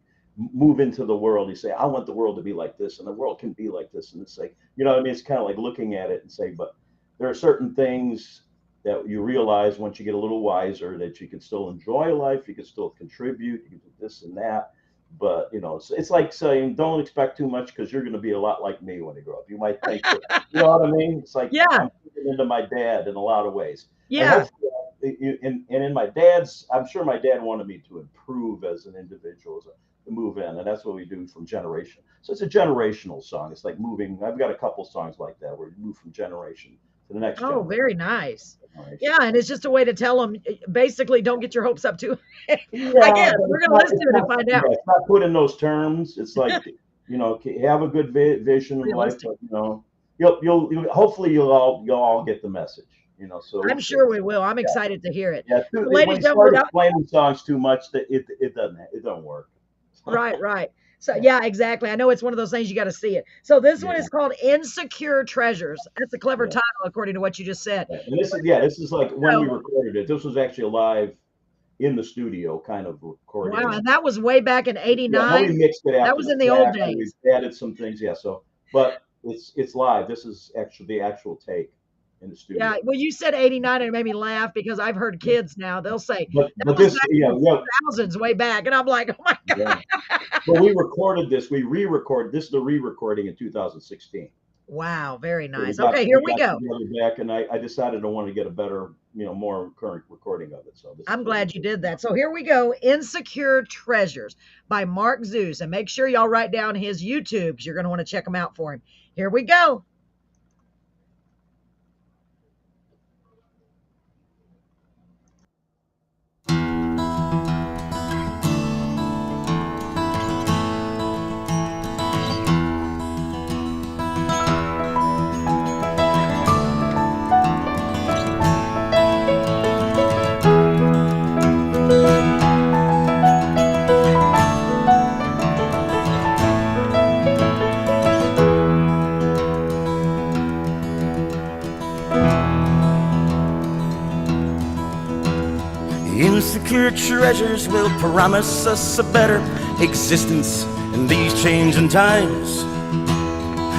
move into the world. You say, I want the world to be like this, and the world can be like this, and it's like, you know what I mean? It's kind of like looking at it and say, but there are certain things that you realize once you get a little wiser that you can still enjoy life, you can still contribute, you can do this and that. But, you know, it's like saying, don't expect too much because you're going to be a lot like me when you grow up. You might think, you know what I mean? It's like, I'm thinking into my dad in a lot of ways. Yeah. And in my dad's, I'm sure my dad wanted me to improve as an individual, to move in, and that's what we do from generation. So it's a generational song. It's like moving. I've got a couple songs like that where you move from generation to the next. Oh, very nice. Yeah, and it's just a way to tell them, basically, don't get your hopes up too. I guess we're going to listen to it and find out. It's not put in those terms. It's like, you know, have a good vision in life. But, you know, you'll hopefully you'll all get the message. You know, so I'm sure we will. I'm excited to hear it. Yeah, so ladies, don't playing songs too much that it doesn't work. Right. So yeah, exactly. I know it's one of those things you got to see it. So this one is called Insecure Treasures. That's a clever title, according to what you just said. And this is like when we recorded it. This was actually live in the studio, kind of recording. Wow, and that was way back in '89. We mixed it after that was in the old days. We added some things, So, but it's live. This is actually the actual take in the studio. Yeah, well, you said '89 and it made me laugh because I've heard kids now, they'll say, but this, thousands way back. And I'm like, oh my God. Yeah. Well, we recorded this. We re-recorded. This is the re-recording in 2016. Wow, very nice. So here we go. Back, and I decided I wanted to get a better, more current recording of it. So I'm glad you did that. So here we go. Insecure Treasures by Mark Zeus. And make sure y'all write down his YouTube because you're going to want to check him out for him. Here we go. Insecure treasures will promise us a better existence in these changing times.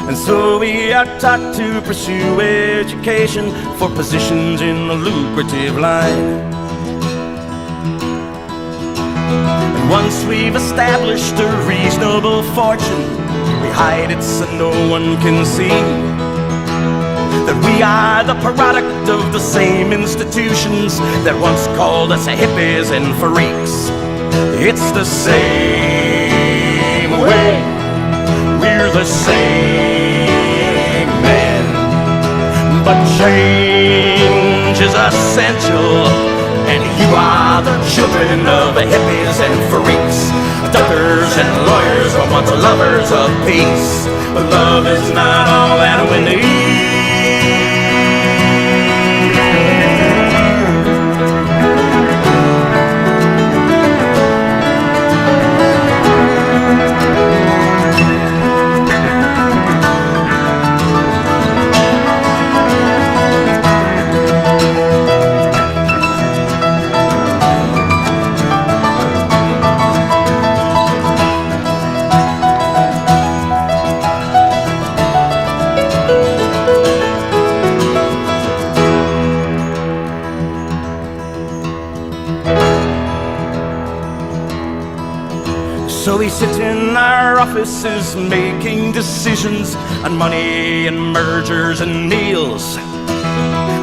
And so we are taught to pursue education for positions in the lucrative line. And Once we've established a reasonable fortune, we hide it so no one can see that we are the product of the same institutions that once called us hippies and freaks. It's the same way, we're the same men, but change is essential, and you are the children of hippies and freaks. Doctors and lawyers are once lovers of peace, but love is not all that we need. So we sit in our offices making decisions on money and mergers and meals.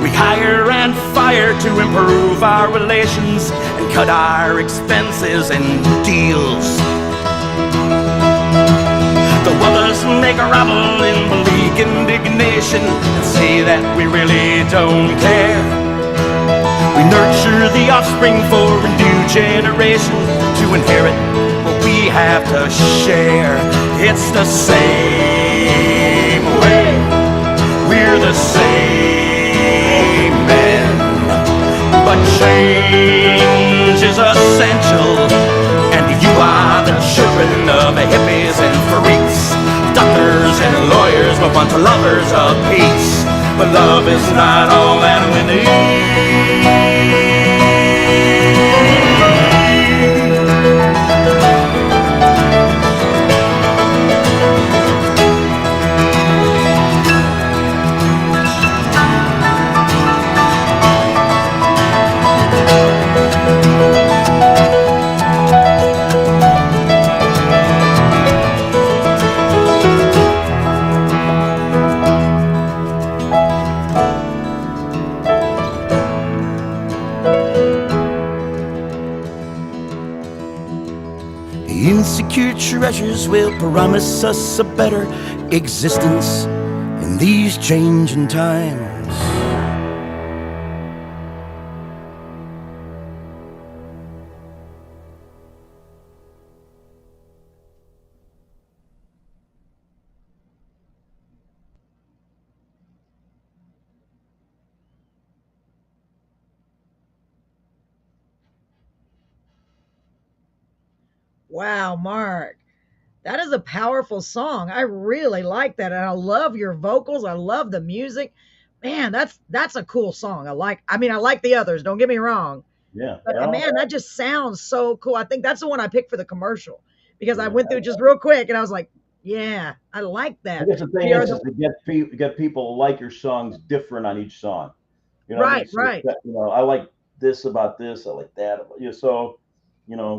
We hire and fire to improve our relations and cut our expenses and deals. The others make a rabble in bleak indignation and say that we really don't care. We nurture the offspring for a new generation to inherit what we have to share. It's the same way, we're the same men, but change is essential, and you are the children of hippies and freaks. Doctors and lawyers but once lovers of peace, but love is not all that we need. Insecure treasures will promise us a better existence in these changing times. Wow, Mark. That is a powerful song. I really like that. And I love your vocals. I love the music. Man, that's a cool song. I like the others, don't get me wrong. Yeah. But Well, man, that just sounds so cool. I think that's the one I picked for the commercial because I yeah. went through just real quick and I was like, yeah, I like I that. guess the thing We are is to get people to like your songs different on each song. You know what I mean? right, So right. that, I like this about this. I like that. So,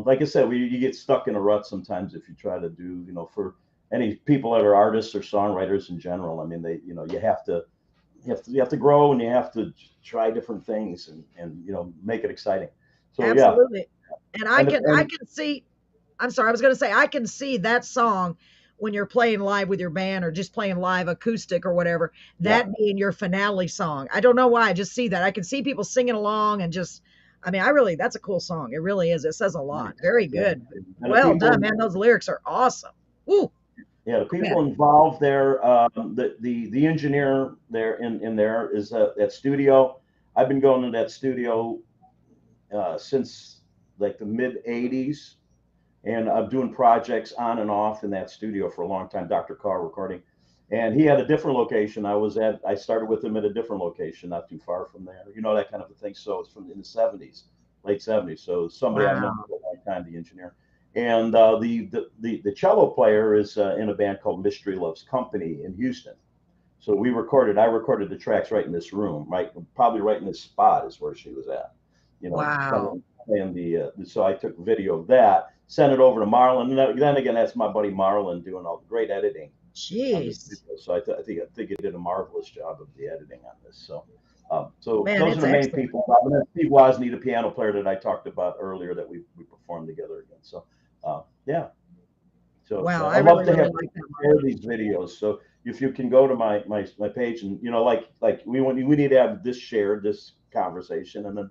like I said, you get stuck in a rut sometimes if you try to do, for any people that are artists or songwriters in general. I mean, you have to grow and you have to try different things and make it exciting. So yeah, Absolutely. And I and can I and can see I'm sorry, I was gonna say I can see that song when you're playing live with your band or just playing live acoustic or whatever, yeah, that being your finale song. I don't know why, I just see that. I can see people singing along and just I mean, I really that's a cool song. It really is. It says a lot. thanks. Very Yeah, good. and the Well people. done, man. Those lyrics are awesome. Ooh, Yeah, the go ahead. people involved there, the engineer there in there is that studio. I've been going to that studio since like the mid '80s, and I'm doing projects on and off in that studio for a long time. Dr. Carr recording, and he had a different location. I started with him at a different location, not too far from there. That kind of a thing. So it's from in the '70s, late '70s. So somebody I've known Wow. for a long time, the engineer. And the cello player is in a band called Mystery Loves Company in Houston. So I recorded the tracks right in this room, right, probably right in this spot is where she was at, Wow. playing so I took video of that. sent it over to Marlon. And then again, that's my buddy Marlon doing all the great editing on this Jeez. video. So I think he did a marvelous job of the editing on this. So Man, those it's are the main excellent. people. And then Steve Wozni, the piano player that I talked about earlier, that we performed together again. So yeah. So Wow, I I love really, to really have like that. share these videos. So if you can go to my page, and like we need to have this shared, this conversation, and then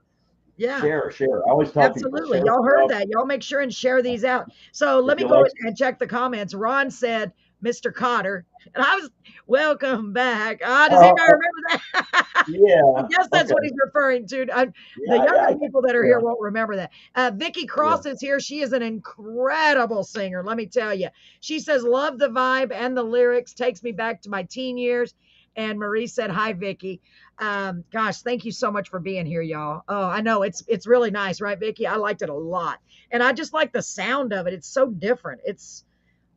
Yeah. share. I always tell people, Absolutely. share Y'all heard stuff. that. Y'all make sure and share these out. So let If me you go like, and check the comments. Ron said, Mr. Cotter. And I was, welcome back. Does anybody remember that? yeah, I guess that's okay, what he's referring to. The yeah, younger people that are yeah, here won't remember that. Vicky yeah. Cross is here. She is an incredible singer. Let me tell you. She says, love the vibe and the lyrics. Takes me back to my teen years. And Marie said, hi, Vicky. Gosh, thank you so much for being here, y'all. Oh, I know it's really nice, right, Vicky? I liked it a lot. And I just like the sound of it. It's so different. It's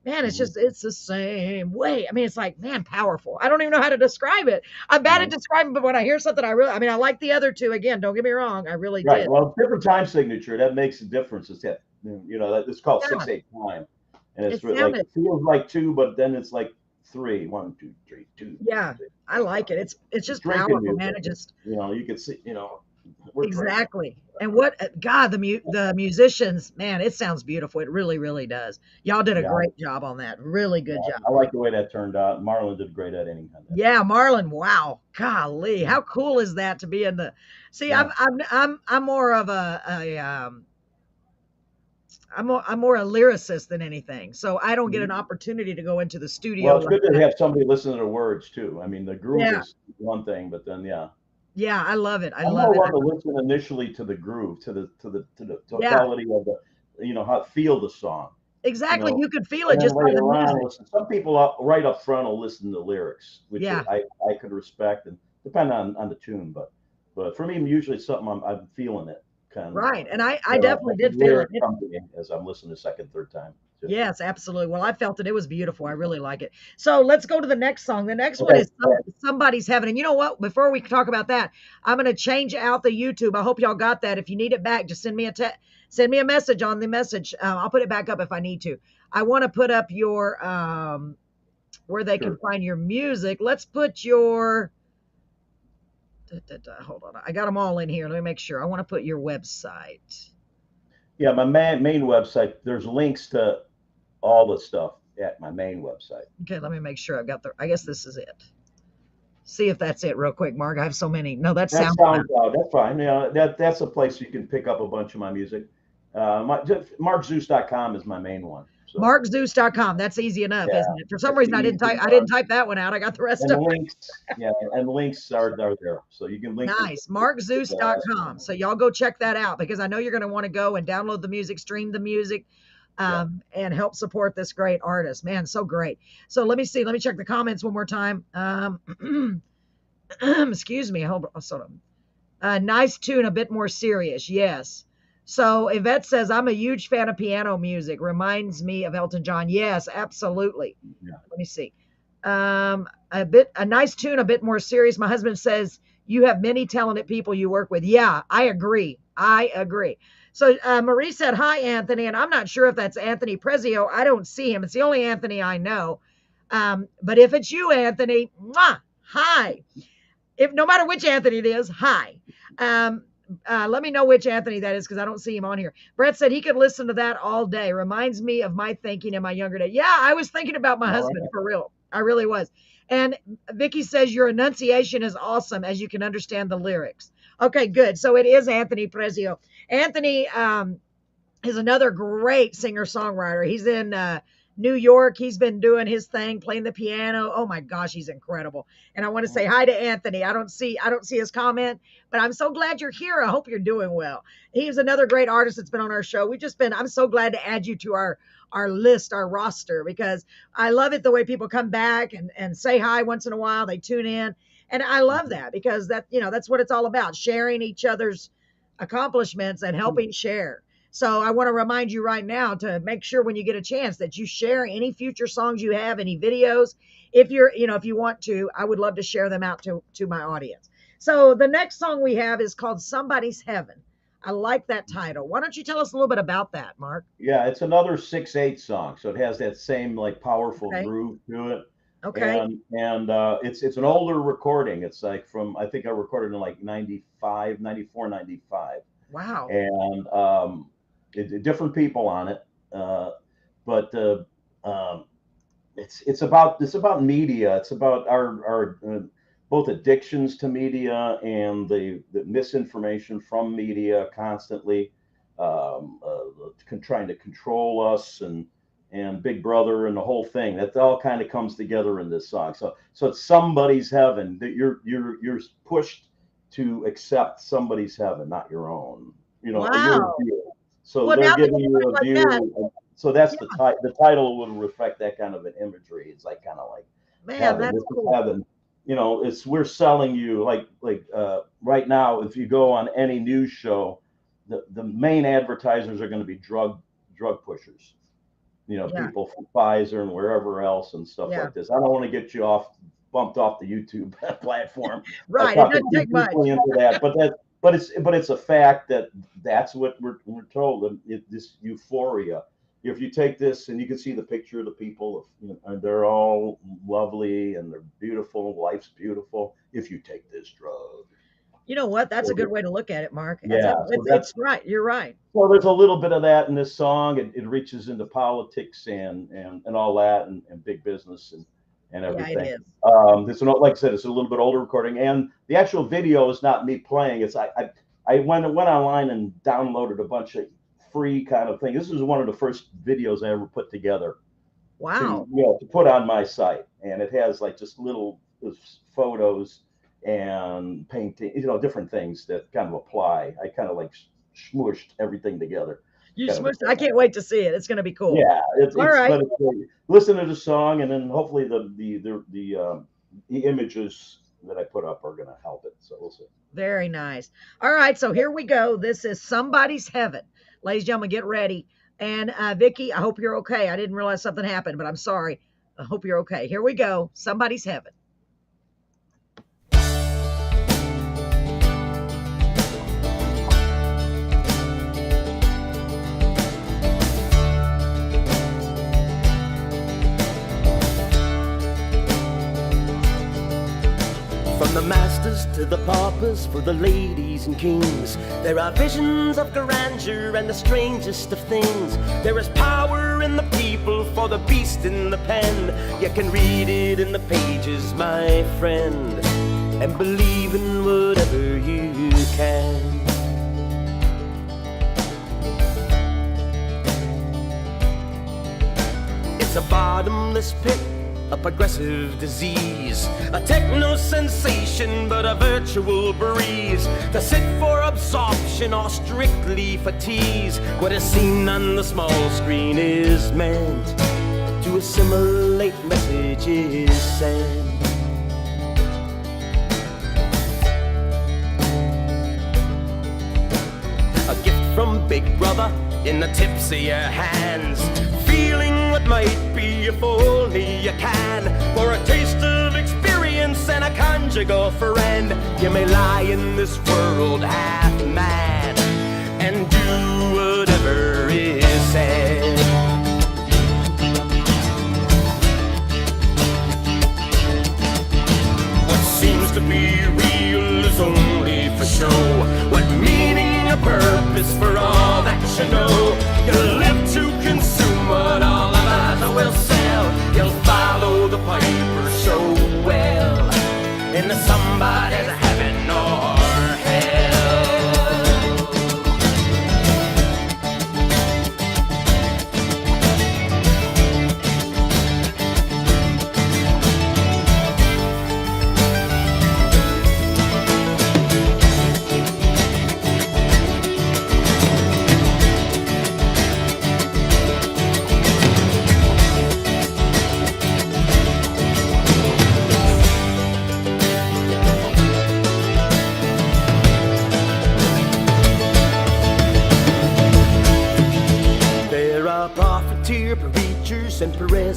Mhm, it's the same way. I mean, it's like, man, powerful. I don't even know how to describe it. I'm bad at mhm. describing, but when I hear something, I mean, I like the other two again. Don't get me wrong. I really Right. did. Well, different time signature, that makes a difference. It's that, it's called Yeah. 6/8 time, and It it's like sounded, it feels like two, but then it's like three. 1, 2, 3, 2, 3, yeah, 6. I like it. It's It's just drinking powerful, man. music. It just, You can see. We're drinking. exactly. And what, God, the musicians, man, it sounds beautiful. It really, really does. Y'all did a Yeah, great job on that. Really yeah. good job. I like the way that turned out. Marlon did great editing on that. Yeah, Marlon. Wow, golly, how cool is that to be in the? See, Yeah. I'm more of I'm more a lyricist than anything, so I don't get an Mhm. opportunity to go into the Well, studio it's like good to that. have somebody listen to the words too. I mean, the groove Yeah, is one thing, but then yeah, yeah, I love it. I I'm love more it. one to listen initially to the groove, to the Yeah, totality of the, how feel the song. you exactly. know, You could feel and it then just by the later on, music. listen. Some people right up front will listen to the lyrics, which Yeah, I could respect and depend on the tune. But for me, usually it's something I'm feeling it kind of. right. And I The definitely did feel it. lyrics come to me as I'm listening to second, third time. Too. Yes, absolutely. Well, I felt it. It was beautiful. I really like it. So let's go to the next song. The next one Okay. is Somebody's Heaven. And you know what? Before we talk about that, I'm going to change out the YouTube. I hope y'all got that. If you need it back, just send me a message on the message. I'll put it back up if I need to. I want to put up your where they can Sure. find your music. Let's put your hold on. I got them all in here. Let me make sure. I want to put your website. Yeah, my main website. There's links to all the stuff at my main website. Okay, let me make sure I got the. I guess this is it. See if that's it real quick, Mark. I have so many. No, that's That SoundCloud. sounds that's fine. That's a place you can pick up a bunch of my music. MarkZeus.com is my main one. So MarkZeus.com. That's easy enough, yeah, isn't it? For some that's the reason, easy I one. didn't type that one out. I got the rest And the of it. links, yeah, and the links are there, so you can link. Nice. The last MarkZeus.com. one. So y'all go check that out because I know you're going to want to go and download the music, stream the music, Yeah. and help support this great artist. Man, so great. So let me see. Let me check the comments one more time. Excuse me. Hold on. Sort of. Nice tune, a bit more serious. Yes. So Yvette says, I'm a huge fan of piano music. Reminds me of Elton John. Yes, absolutely. Yeah. Let me see. A nice tune, a bit more serious. My husband says, you have many talented people you work with. Yeah, I agree. I agree. So Marie said, hi, Anthony. And I'm not sure if that's Anthony Prezio. I don't see him. It's the only Anthony I know. But if it's you, Anthony, mwah, hi. If no matter which Anthony it is, hi. Let me know which Anthony that is because I don't see him on here. Brett said he could listen to that all day. Reminds me of my thinking in my younger day. Yeah, I was thinking about my husband for real. I really was. And Vicky says your enunciation is awesome as you can understand the lyrics. Okay, good. So it is Anthony Prezio. Anthony is another great singer-songwriter. He's in New York. He's been doing his thing, playing the piano. Oh my gosh, he's incredible. And I want to say hi to Anthony. I don't see his comment, but I'm so glad you're here. I hope you're doing well. He's another great artist that's been on our show. I'm so glad to add you to our list, our roster, because I love it the way people come back and say hi once in a while. They tune in. And I love that because that's what it's all about, sharing each other's accomplishments and helping share. So I want to remind you right now to make sure when you get a chance that you share any future songs you have, any videos. If you want to, I would love to share them out to my audience. So the next song we have is called Somebody's Heaven. I like that title. Why don't you tell us a little bit about that, Mark? Yeah, it's another 6/8 song, so it has that same like powerful Okay. groove to it. Okay. And it's an older recording. It's like from, I think I recorded in like 95, 94, 95. Wow. And different people on it. But um, it's about media. It's about our both addictions to media and the misinformation from media constantly, trying to control us, and Big Brother and the whole thing. That all kind of comes together in this song. So it's somebody's heaven, that you're pushed to accept somebody's heaven, not your own. Your Wow. view. So Well, they're now that giving you you put it a like that, view. So that's the title would reflect that kind of an imagery. It's like kind of like man, heaven. that's This is cool. heaven. We're selling you like right now. If you go on any news show, the main advertisers are going to be drug pushers. Yeah. People from Pfizer and wherever else and stuff Yeah. like this. I don't want to get you bumped off the YouTube platform by Right. It talking doesn't too take much. deeply into that, but it's a fact that that's what we're told. And this euphoria. If you take this and you can see the picture of the people, and they're all lovely and they're beautiful. Life's beautiful if you take this drug. You know what? That's a good way to look at it, Mark. Yeah, so It's right. You're right. well, there's a little bit of that in this song. It reaches into politics and all that, and big business and Yeah, it everything. is. Like I said, it's a little bit older recording, and the actual video is not me playing. It's I went online and downloaded a bunch of free kind of thing. This was one of the first videos I ever put together Wow. to put on my site, and it has like just little photos and painting, different things that kind of apply. I kind of like smooshed everything together. You Kind of smushed. I can't wait to see it. It's going to be cool. Yeah, All right. but listen to the song, and then hopefully the images that I put up are going to help it. So we'll see. Very nice. All right. So here we go. This is Somebody's Heaven. Ladies and gentlemen, get ready. And Vicki, I hope you're okay. I didn't realize something happened, but I'm sorry. I hope you're okay. Here we go. Somebody's Heaven. From the masters to the paupers, for the ladies and kings, there are visions of grandeur and the strangest of things. There is power in the people for the beast in the pen. You can read it in the pages, my friend, and believe in whatever you can. It's a bottomless pit, a progressive disease, a techno sensation but a virtual breeze. To sit for absorption or strictly for tease, what is seen on the small screen is meant to assimilate messages sent. A gift from Big Brother in the tips of your hands, feeling what might be if only you can. For a taste of experience and a conjugal friend, you may lie in this world half mad and do whatever is said. What seems to be real is only for show. What meaning or purpose for all that you know? You live to consume what all of others will sell. You'll follow the piper so well into somebody's heaven or hell.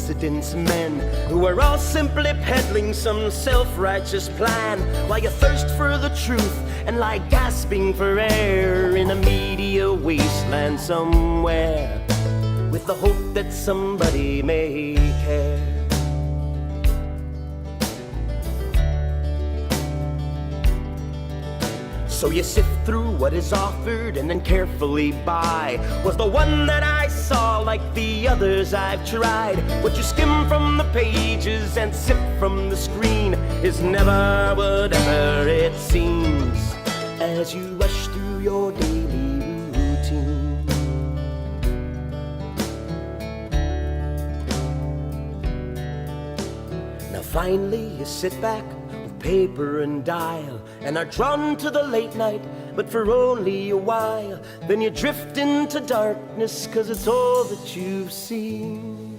president's men, who are all simply peddling some self-righteous plan, while you thirst for the truth and lie gasping for air in a media wasteland somewhere, with the hope that somebody may care. So you sift through what is offered and then carefully buy. Was the one that I saw like the others I've tried? What you skim from the pages and sip from the screen is never whatever it seems as you rush through your daily routine. Now finally you sit back with paper and dial and are drawn to the late night, but for only a while. Then you drift into darkness, 'cause it's all that you've seen.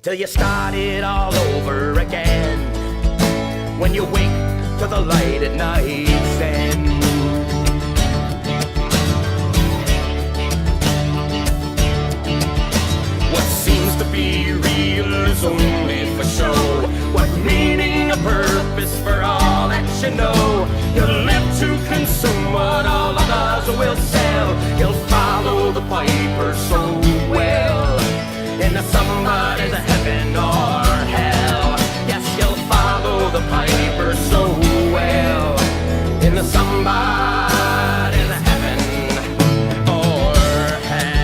Till you start it all over again, when you wake to the light at night's end. What seems to be real is only for show. What meaning or purpose for all that you know? You'll live to consume what all others will sell. You'll follow the piper so well, into somebody's heaven or hell. Yes, you'll follow the piper so well, into somebody's heaven or hell.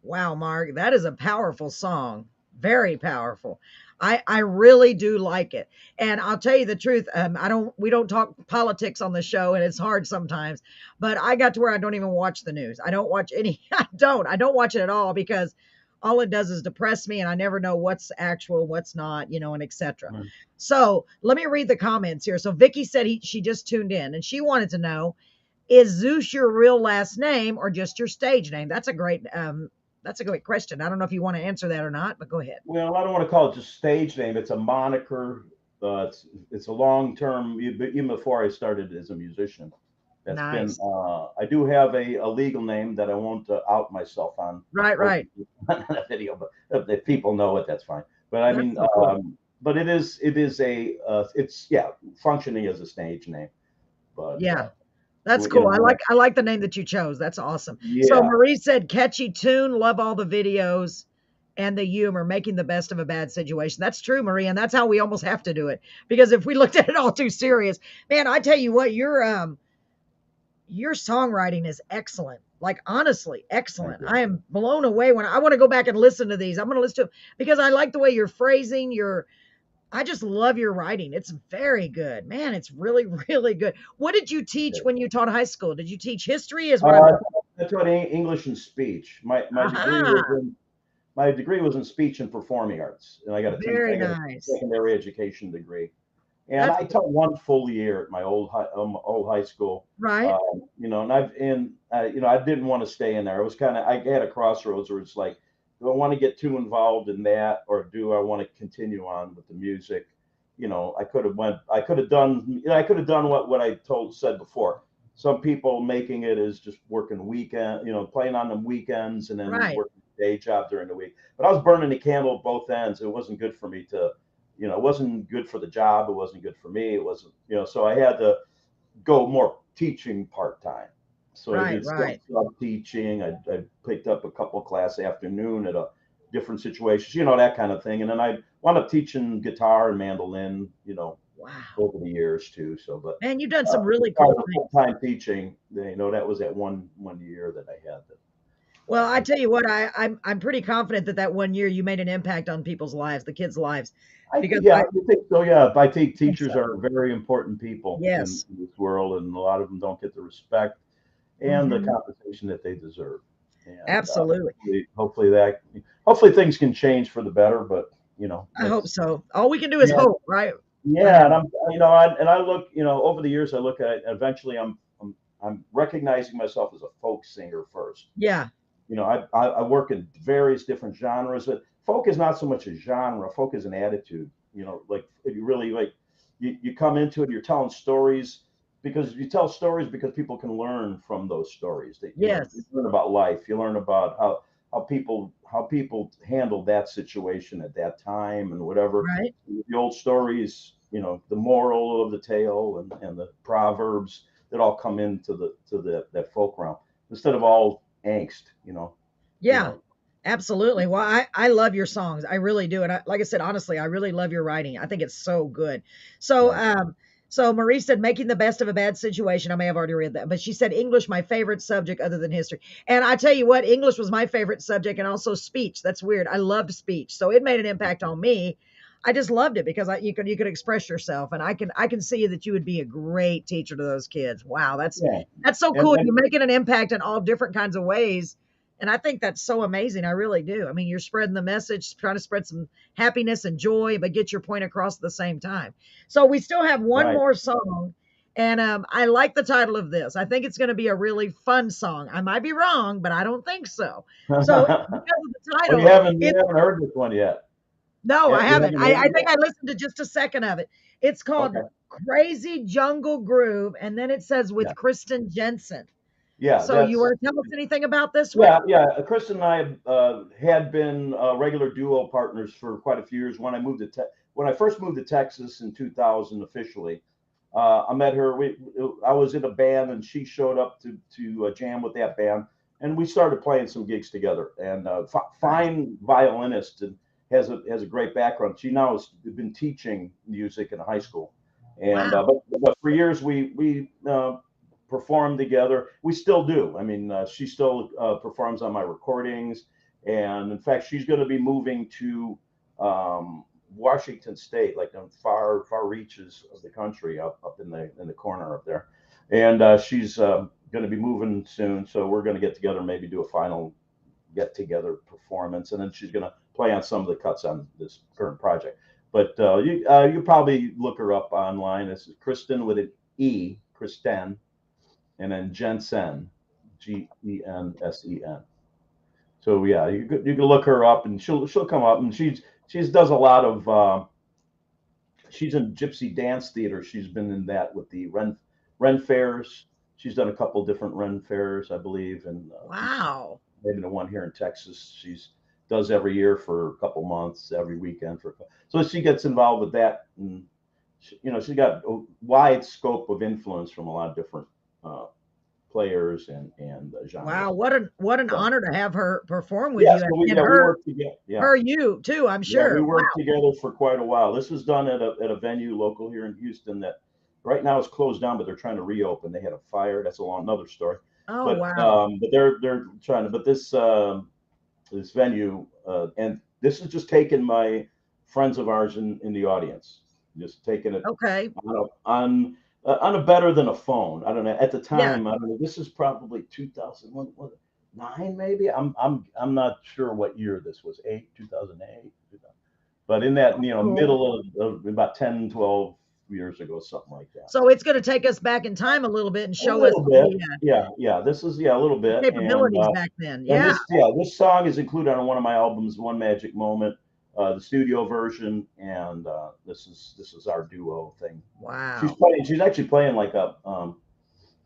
Wow, Mark, that is a powerful song. Very powerful. I really do like it. And I'll tell you the truth, we don't talk politics on the show, and it's hard sometimes, but I got to where I don't even watch the news. I don't watch any I don't watch it at all, because all it does is depress me, and I never know what's actual, what's not, and etc. Right. So let me read the comments here. So Vicky said she just tuned in, and she wanted to know, is Zeus your real last name or just your stage name? That's a great question. I don't know if you want to answer that or not, but go ahead. Well, I don't want to call it just stage name. It's a moniker. It's a long term. Even before I started as a musician, that's Nice. been. I do have a legal name that I won't out myself on. Right. On that video, but if people know it, that's fine. But I That's mean, so cool. but it's functioning as a stage name. But Yeah. That's you cool. know, I like the name that you chose. That's awesome. So yeah. Marie said, catchy tune, love all the videos and the humor, making the best of a bad situation. That's true, Marie, and that's how we almost have to do it. Because if we looked at it all too serious, man, I tell you what, your songwriting is excellent. Like, honestly, excellent. you. I am blown away when I want to go back and listen to these. I'm going to listen to them because I like the way you're phrasing I just love your writing. It's very good. Man, it's really, really good. What did you teach when you taught high school? Did you teach history? Is what I'm. I taught English and speech. Aha, My degree was in speech and performing arts, and I got very I got a nice. secondary education degree. And That's I taught one full year at my old high school. right. I didn't want to stay in there. It was I had a crossroads where it's like, do I want to get too involved in that, or do I want to continue on with the music? I could have done what I said before. Some people making it is just working weekend, playing on the weekends and then Right. working a day job during the week. But I was burning the candle at both ends. It wasn't good for me to, it wasn't good for the job. It wasn't good for me. It wasn't, so I had to go more teaching part-time. So I did Right. sub teaching. I picked up a couple of class afternoon at a different situations, that kind of thing. And then I wound up teaching guitar and mandolin, Wow. over the years too. So, but Man, you've done some really cool things. full-time teaching, that was that one year that I had. Well, I tell you what, I'm pretty confident that 1 year you made an impact on people's lives, the kids' lives, because I think so. Yeah, I think think teachers so. are very important people Yes. in this world, and a lot of them don't get the respect and the Mhm. compensation that they deserve. And Absolutely. hopefully things can change for the better. But I hope so. All we can do is Yeah, hope, right? yeah, and I look, over the years, I look at it, eventually I'm recognizing myself as a folk singer first. Yeah. I work in various different genres, but folk is not so much a genre. Folk is an attitude. Like if you really like, you come into it, you're telling stories because you tell stories because people can learn from those stories. That you Yes. learn about life, you learn about how people handled that situation at that time and whatever. Right. The old stories, the moral of the tale and the proverbs that all come into that folk realm instead of all angst. you Yeah. know. Absolutely. Well, I love your songs. I really do. And like I said, honestly, I really love your writing. I think it's so good. So, Right. so Marie said, making the best of a bad situation. I may have already read that, but she said English, my favorite subject other than history. And I tell you what, English was my favorite subject and also speech. That's weird. I loved speech. So it made an impact on me. I just loved it because you could express yourself, and I can see that you would be a great teacher to those kids. Wow, Yeah. that's so And cool. and You're making an impact in all different kinds of ways. And I think that's so amazing. I really do. I mean, you're spreading the message, trying to spread some happiness and joy, but get your point across at the same time. So we still have one right. more song. And I like the title of this. I think it's going to be a really fun song. I might be wrong, but I don't think so. So because of the Oh, title, you it's haven't heard this one yet. no, I You haven't. haven't I heard it think yet? I listened to just a second of it. It's called Okay. Crazy Jungle Groove, and then it says Yeah. with Kristen Jensen. Yeah. So you want to tell us anything about this one? Yeah. Yeah. Kristen and I had been regular duo partners for quite a few years. When I first moved to Texas in 2000 officially, I met her. I was in a band, and she showed up to jam with that band, and we started playing some gigs together. And Nice. fine violinist, and has a great background. She now has been teaching music in high school, and Wow. but for years we performed together. We still do. I mean, she still performs on my recordings, and in fact, she's going to be moving to Washington State, like on far reaches of the country, up in the corner up there, and she's going to be moving soon. So we're going to get together, maybe do a final get together performance, and then she's going to play on some of the cuts on this current project. But you probably look her up online. This is Kristen with an E, Kristen, and then Jensen, Gensen. So yeah, you can look her up, and she'll come up, and she's does a lot of she's in Gypsy Dance Theater. She's been in that with the Ren fairs. She's done a couple different Ren fairs, I believe, and Wow. maybe the one here in Texas. She's does every year for a couple months, every weekend so she gets involved with that, and she's got a wide scope of influence from a lot of different uh, players and Wow. genres. What an So honor to have her perform with yeah, you, so we and yeah we her worked together. Yeah, her you too, I'm yeah, we sure. Wow. worked together for quite a while. This was done at a venue local here in Houston that right now is closed down, but they're trying to reopen. They had a fire. That's a long another story. Oh, But wow. they're trying to. But this venue, and this is just taking my friends of ours in the audience, just taking it Okay. on a better than a phone. I don't know. At the Yeah. time, I don't know. This is probably 2009, maybe. I'm not sure what year this was. 2008. But in that Cool. middle of about 10, 12 years ago, something like that. So it's going to take us back in time a little bit and A show us little bit. Yeah, yeah. This is a little the bit, capabilities back then. and Yeah. this song is included on one of my albums, One Magic Moment, the studio version, and this is our duo thing. Wow. She's actually playing like a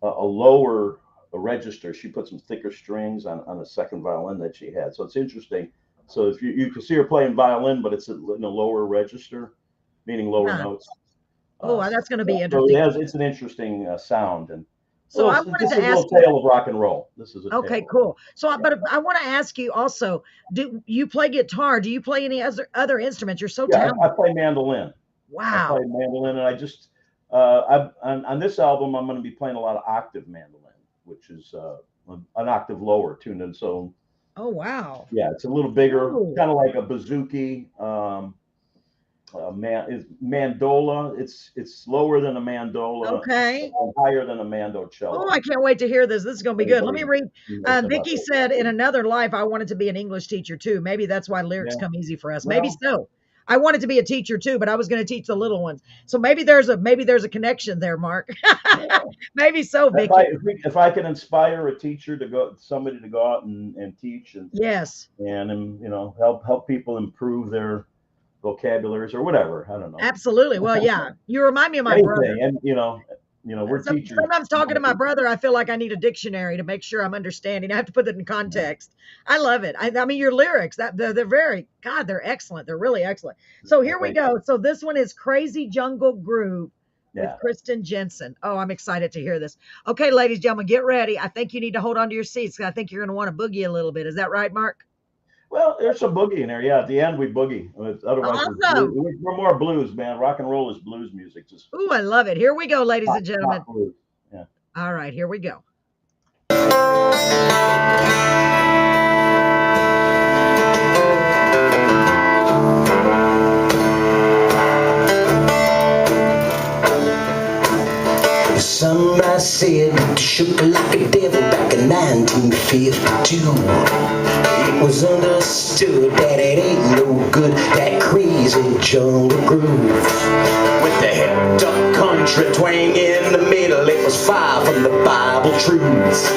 lower register. She put some thicker strings on a second violin that she had, so it's interesting. So if you can see her playing violin, but it's in a lower register, meaning lower Yeah. notes. Oh, Uh, that's going to be so interesting. it's an interesting sound, and So I wanted this is to a little ask you. tale of rock and roll. This is a Okay, tale. cool. So, Yeah. but I want to ask you also, do you play guitar? Do you play any other instruments? You're so Yeah, I talented. play mandolin. I play Wow. mandolin, and I just on this album I'm going to be playing a lot of octave mandolin, which is an octave lower tuned in. So Oh, wow. yeah, it's a little bigger, Cool. kind of like a bouzouki. Mandola. It's lower than a mandola, Okay. and higher than a Oh, mandocello. I can't wait to hear this. This is going to be good. Let me Anybody read. who knows about Vicky those? said, in another life, I wanted to be an English teacher too. Maybe that's why lyrics Yeah. come easy for us. Maybe Well, so. I wanted to be a teacher too, but I was going to teach the little ones. So maybe there's a connection there, Mark. Maybe so, Vicky. If I can inspire a teacher somebody to go out and teach Yes. and help people improve their vocabularies or whatever. I don't know. Absolutely. Well, yeah. You remind me of my brother. And we're teachers. Sometimes talking to my brother, I feel like I need a dictionary to make sure I'm understanding. I have to put it in context. I love it. I mean, your lyrics, they're excellent. They're really excellent. So here we go. So this one is Crazy Jungle Groove with Kristen Jensen. Oh, I'm excited to hear this. Okay, ladies and gentlemen, get ready. I think you need to hold on to your seats because I think you're going to want to boogie a little bit. Is that right, Mark? Well, there's some boogie in there. Yeah, at the end we boogie. Otherwise, Awesome. we're more blues, man. Rock and roll is blues music. Ooh, I love it. Here we go, ladies and gentlemen. Blues. Yeah. All right, here we go. Somebody said to shook like a devil back in 1952. It was understood that it ain't no good, that crazy jungle groove. With the head up country twang in the middle, it was far from the Bible truths.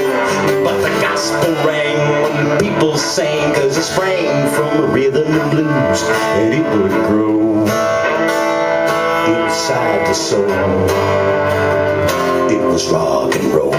But the gospel rang when the people sang, cause it sprang from rhythm and blues. And it would grow inside the soul. It was rock and roll.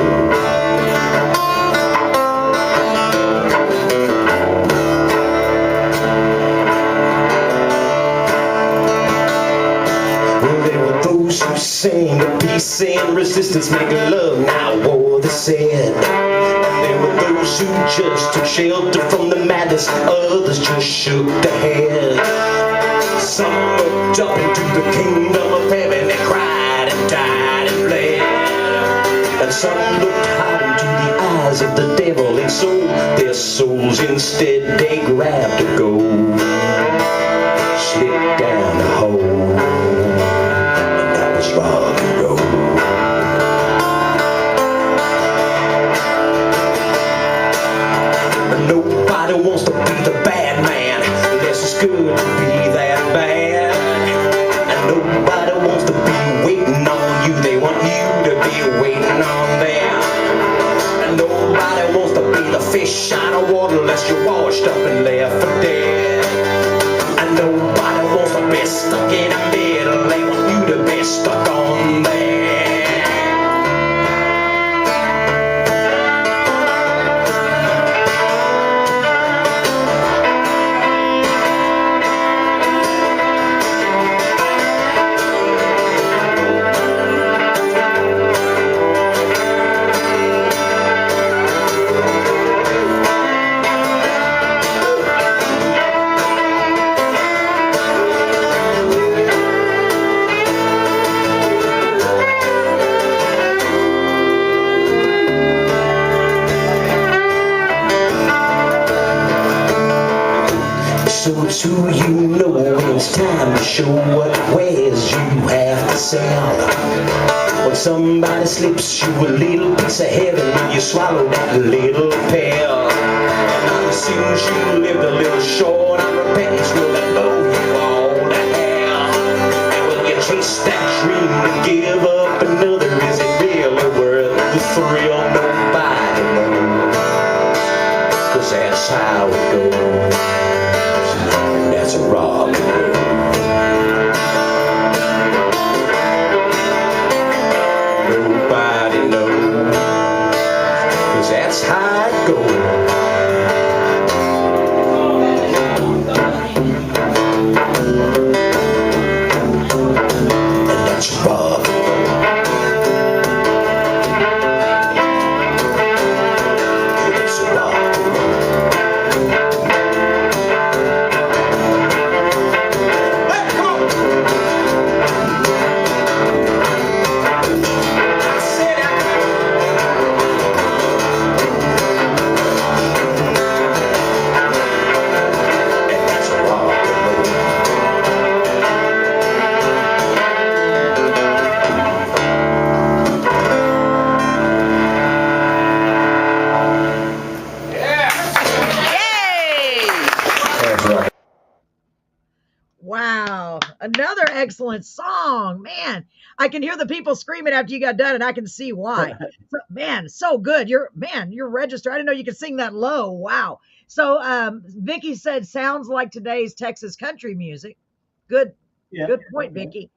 Well, there were those who sang of peace and resistance, making love, not war, they said. And there were those who just took shelter from the madness, others just shook their head. Some looked up into the kingdom of heaven and cried and died and bled. And some looked hard into the eyes of the devil and sold their souls. Instead they grabbed a gold, slipped down the hole, and that was rock and roll. But nobody wants to be the bad man, unless it's good to be that bad. And nobody wants to be waiting on you, they want you to be waiting on them. And nobody wants to be the fish out of water unless you're washed up and left for dead. And nobody wants to be stuck in the middle, they want you to be stuck on there. So it's who you know when it's time to show what wares you have to sell. When somebody slips you a little piece of heaven, you swallow that little pill. And as soon as you lived a little short on repentance, will it blow you all to hell? And will you chase that dream and give up another? Is it really worth the thrill? Nobody knows, 'cause that's how it goes. That's rock and roll. Nobody knows, 'cause that's how it goes. And that's rock and roll. excellent song, man. I can hear the people screaming after you got done, and I can see why. So, man, so good. You're registered. I didn't know you could sing that low. Wow. So Vicky said, sounds like today's Texas country music. Good, Yeah. good point, Vicky.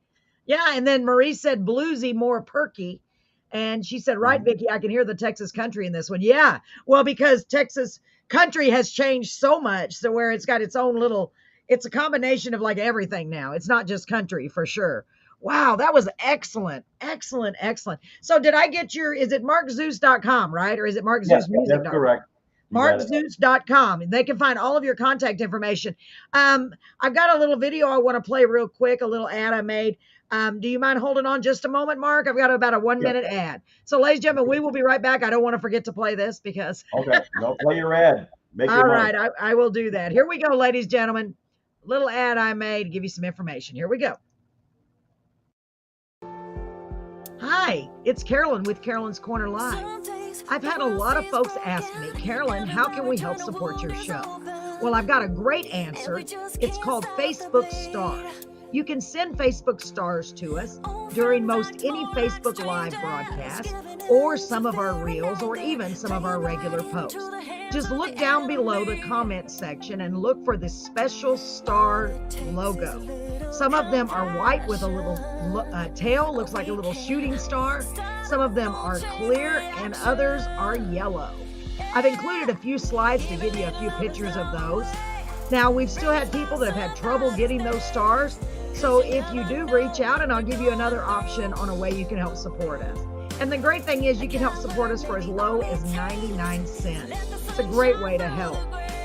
Yeah, and then Marie said bluesy, more perky. And she said, right, Vicky, I can hear the Texas country in this one. Yeah, well, because Texas country has changed so much, so where it's got its own little, it's a combination of like everything now. It's not just country for sure. Wow, that was excellent. Excellent, excellent. So did I get your, is it markzeus.com, right? Or is it markzeusmusic.com? That's correct. markzeus.com. They can find all of your contact information. I've got a little video I want to play real quick, a little ad I made. Do you mind holding on just a moment, Mark? I've got about a 1 minute ad. So, ladies and gentlemen, we will be right back. I don't want to forget to play this because. Okay, no, play your ad. All right, I will do that. Here we go, ladies and gentlemen. Little ad I made to give you some information. Here we go. Hi, it's Carolyn with Carolyn's Corner Live. I've had a lot of folks ask me, Carolyn, how can we help support your show? Well, I've got a great answer. It's called Facebook Stars. You can send Facebook stars to us during most any Facebook Live broadcast or some of our reels or even some of our regular posts. Just look down below the comment section and look for the special star logo. Some of them are white with a little tail, looks like a little shooting star. Some of them are clear and others are yellow. I've included a few slides to give you a few pictures of those. Now, we've still had people that have had trouble getting those stars. So if you do, reach out and I'll give you another option on a way you can help support us. And the great thing is you can help support us for as low as 99 cents. It's a great way to help.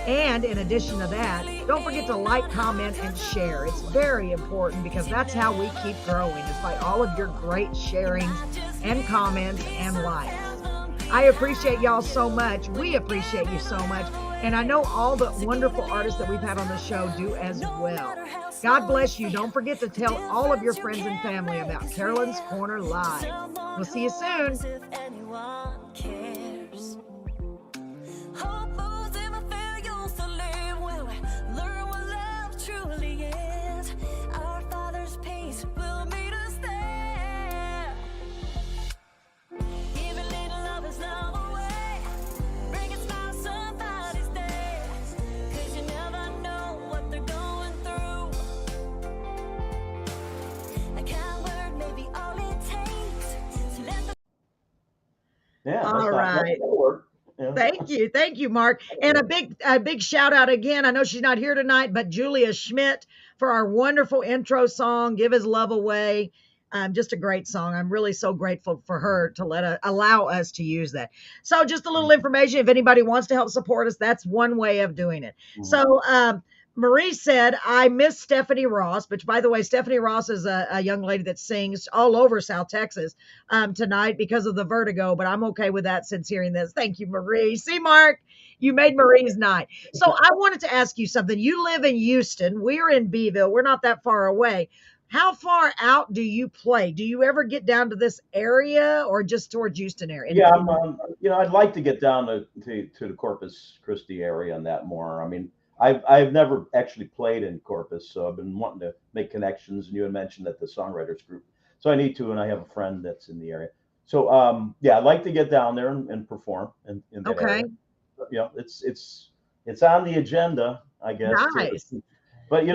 And in addition to that, don't forget to like, comment, and share. It's very important because that's how we keep growing, is by all of your great sharings and comments and likes. I appreciate y'all so much. We appreciate you so much. And I know all the wonderful artists that we've had on the show do as well. God bless you. Don't forget to tell all of your friends and family about Carolyn's Corner Live. We'll see you soon. Yeah. All right. Yeah. Thank you, Mark. And a big shout out again. I know she's not here tonight, but Julia Schmidt for our wonderful intro song, "Give His Love Away." Just a great song. I'm really so grateful for her to allow us to use that. So just a little information. If anybody wants to help support us, that's one way of doing it. Mm-hmm. So Marie said, I miss Stephanie Ross, which, by the way, Stephanie Ross is a young lady that sings all over South Texas tonight because of the vertigo, but I'm okay with that since hearing this. Thank you, Marie. See, Mark, you made Marie's night. So I wanted to ask you something. You live in Houston. We're in Beeville. We're not that far away. How far out do you play? Do you ever get down to this area or just towards Houston area? Yeah, I'd like to get down to the Corpus Christi area and that more. I mean, I've never actually played in Corpus, so I've been wanting to make connections. And you had mentioned that the songwriters group, so I need to, and I have a friend that's in the area. So yeah, I'd like to get down there and perform in that area. Yeah, it's on the agenda, I guess. Nice. But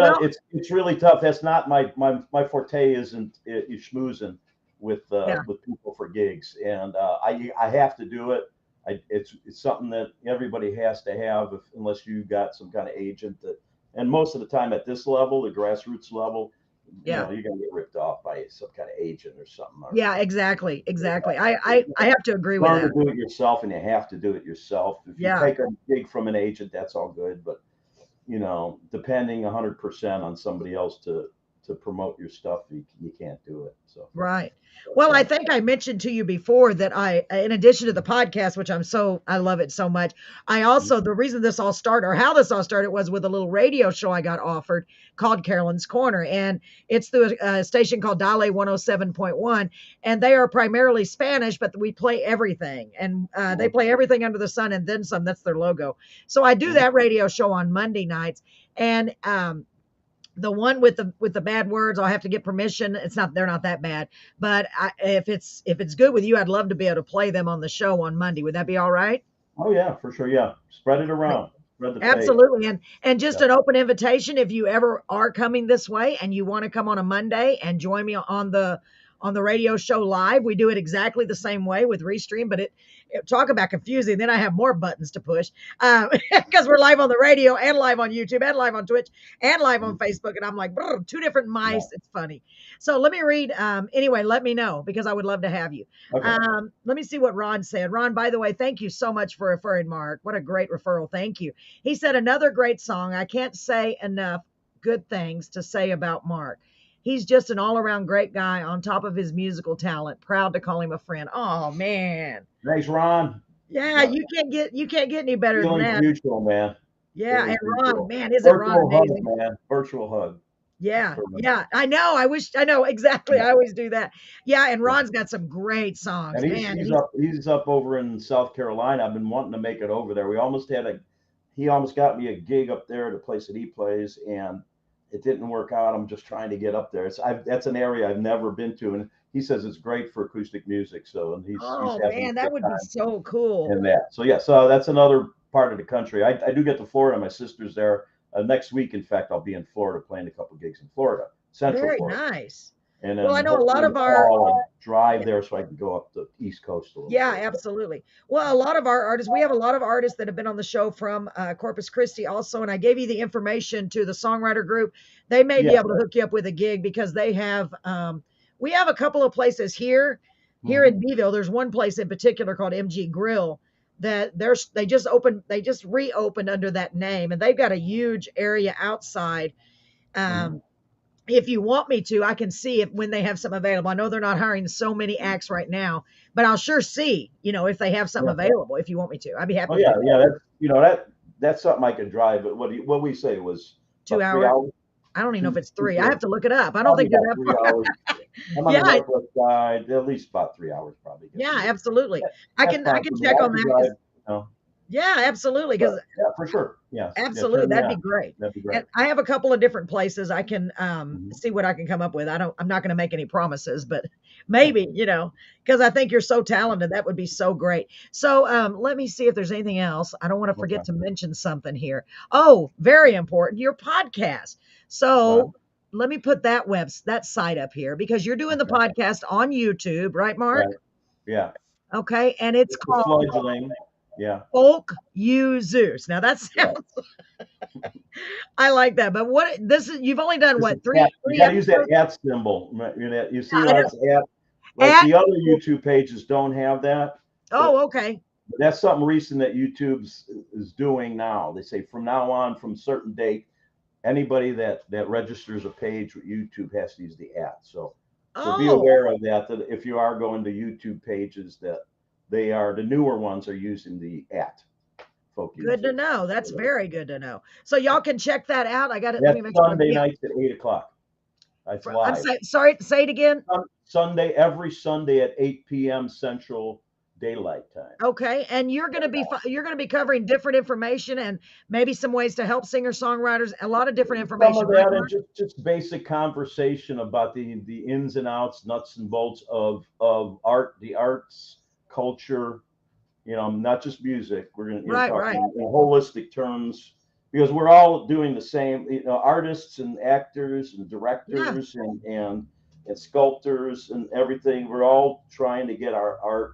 it's really tough. That's not my forte. Isn't schmoozing with people for gigs, and I have to do it. It's something that everybody has to have, unless you got some kind of agent that. And most of the time at this level, the grassroots level, you're gonna get ripped off by some kind of agent or something. Yeah, exactly. I have to agree with that. Learn to do it yourself, and you have to do it yourself. If you take a gig from an agent, that's all good, but depending 100% on somebody else to promote your stuff, you can't do it. So right. Well, I think I mentioned to you before that in addition to the podcast, which I love it so much, I also, the reason this all started, or how this all started, was with a little radio show I got offered called Carolyn's Corner. And it's through a station called Dale 107.1. And they are primarily Spanish, but we play everything. And they play everything under the sun and then some. That's their logo. So I do that radio show on Monday nights. And The one with the bad words, I'll have to get permission. They're not that bad, but if it's good with you, I'd love to be able to play them on the show on Monday. Would that be all right? Oh yeah, for sure. Yeah, spread it around. Spread the faith. Absolutely. And just Yeah. an open invitation, if you ever are coming this way and you want to come on a Monday and join me on the radio show live, we do it exactly the same way with Restream, but talk about confusing. Then I have more buttons to push because we're live on the radio and live on YouTube and live on Twitch and live on Facebook. And I'm like, two different mice. Yeah. It's funny. So let me read. Anyway, let me know because I would love to have you. Okay. Let me see what Ron said. Ron, by the way, thank you so much for referring Mark. What a great referral. Thank you. He said, another great song. I can't say enough good things to say about Mark. He's just an all-around great guy on top of his musical talent. Proud to call him a friend. Oh man. Thanks, Ron. Yeah, you can't get any better than Feelings that. mutual, man. Yeah, Feelings and Ron, mutual. man, isn't Ron Virtual amazing? hug, man. Virtual hug. Yeah, For me. yeah. I know exactly. Yeah. I always do that. Yeah, and Ron's got some great songs. And Man, he's up over in South Carolina. I've been wanting to make it over there. He almost got me a gig up there at a place that he plays, and it didn't work out. I'm just trying to get up there. That's an area I've never been to, and he says it's great for acoustic music. So, and he's having man, a that good would be time so cool. in that. So yeah, so that's another part of the country. I do get to Florida. My sister's there. Next week, in fact, I'll be in Florida playing a couple gigs in Florida, Central Very Florida. nice. And then Well, I know a lot hopefully of our I'll drive there so I can go up the East Coast a little Yeah, bit. absolutely. Well, a lot of our artists, we have a lot of artists that have been on the show from Corpus Christi also. And I gave you the information to the songwriter group. They may be Yeah. able to hook you up with a gig because they have, we have a couple of places here in Beeville. There's one place in particular called MG Grill that they just reopened under that name, and they've got a huge area outside. If you want me to, I can see when they have something available. I know they're not hiring so many acts right now, but I'll sure see, if they have something available, if you want me to. I'd be happy. Oh yeah, yeah. That's something I could drive. But what we say was 2 about 3 hours. hours. I don't even know if it's 3. I Two- have to look it up. I don't think Probably they're that about far. 3 hours. I'm on Yeah, the northwest side. At least about 3 hours, probably. Yeah, absolutely. That's I can possible. check I on could that. drive, you know, Yeah, absolutely. Because yeah, for sure. Yeah, absolutely, turn me that'd be on. great. That'd be great. And I have a couple of different places I can see what I can come up with. I'm not going to make any promises, but maybe, because I think you're so talented. That would be so great. So let me see if there's anything else. I don't want to forget to mention something here. Oh, very important, your podcast. So let me put that site up here because you're doing the podcast on YouTube, right, Mark? Right. Yeah. Okay, and it's The called fledgling. Yeah. Folk You Zeus. Now that sounds I like that. But you've only done what, three You gotta use that episodes? @ symbol. You see I how it's @ like At- the other YouTube pages don't have that. Oh, okay. But that's something recent that YouTube is doing now. They say from now on, from certain date, anybody that registers a page with YouTube has to use the @ So be aware of that if you are going to YouTube pages that the newer ones are using the @ Folk Good to users. know. That's very good to know. So y'all can check that out. I got it. Let That's me make sure. Sunday nights at 8:00. That's I'm live. sorry. Say it again. Every Sunday at 8 p.m. Central Daylight Time. Okay, and you're going to be covering different information and maybe some ways to help singer-songwriters. A lot of different information. Some of right, that Mark? and just basic conversation about the ins and outs, nuts and bolts of art, the arts, culture. Not just music. We're going to talk in holistic terms because we're all doing the same. Artists and actors and directors and sculptors and everything. We're all trying to get our art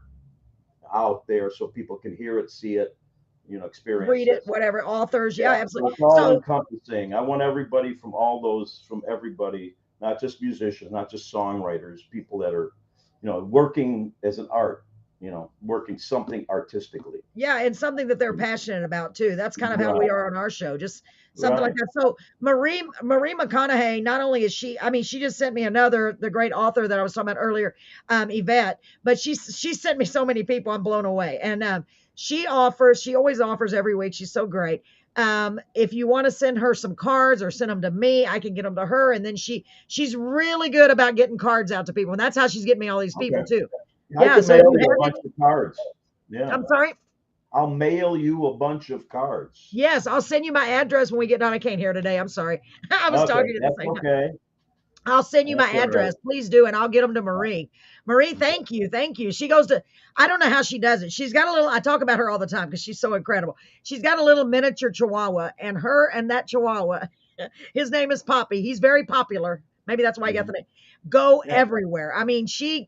out there so people can hear it, see it, experience Read it, whatever. Authors, yeah, absolutely. So it's all encompassing. I want everybody from everybody, not just musicians, not just songwriters, people that are, working as an art, working something artistically. Yeah, and something that they're passionate about too. That's kind of how we are on our show, just something like that. So Marie McConaughey, not only is she just sent me the great author that I was talking about earlier, Yvette, but she sent me so many people. I'm blown away. And she always offers every week. She's so great. If you want to send her some cards or send them to me, I can get them to her. And then she's really good about getting cards out to people. And that's how she's getting me all these people too. I can so mail you a bunch of cards. Yeah. I'm sorry. I'll mail you a bunch of cards. Yes, I'll send you my address when we get done. I can't hear today. I'm sorry. I was Okay, talking at the that's same time. okay. I'll send you my That's all right. address. Please do, and I'll get them to Marie. Marie, thank you. Thank you. She goes to, I don't know how she does it. She's got a little, I talk about her all the time because she's so incredible. She's got a little miniature chihuahua, and her and that chihuahua, his name is Poppy. He's very popular. Maybe that's why he got the name. Go Yeah. everywhere. I mean, she's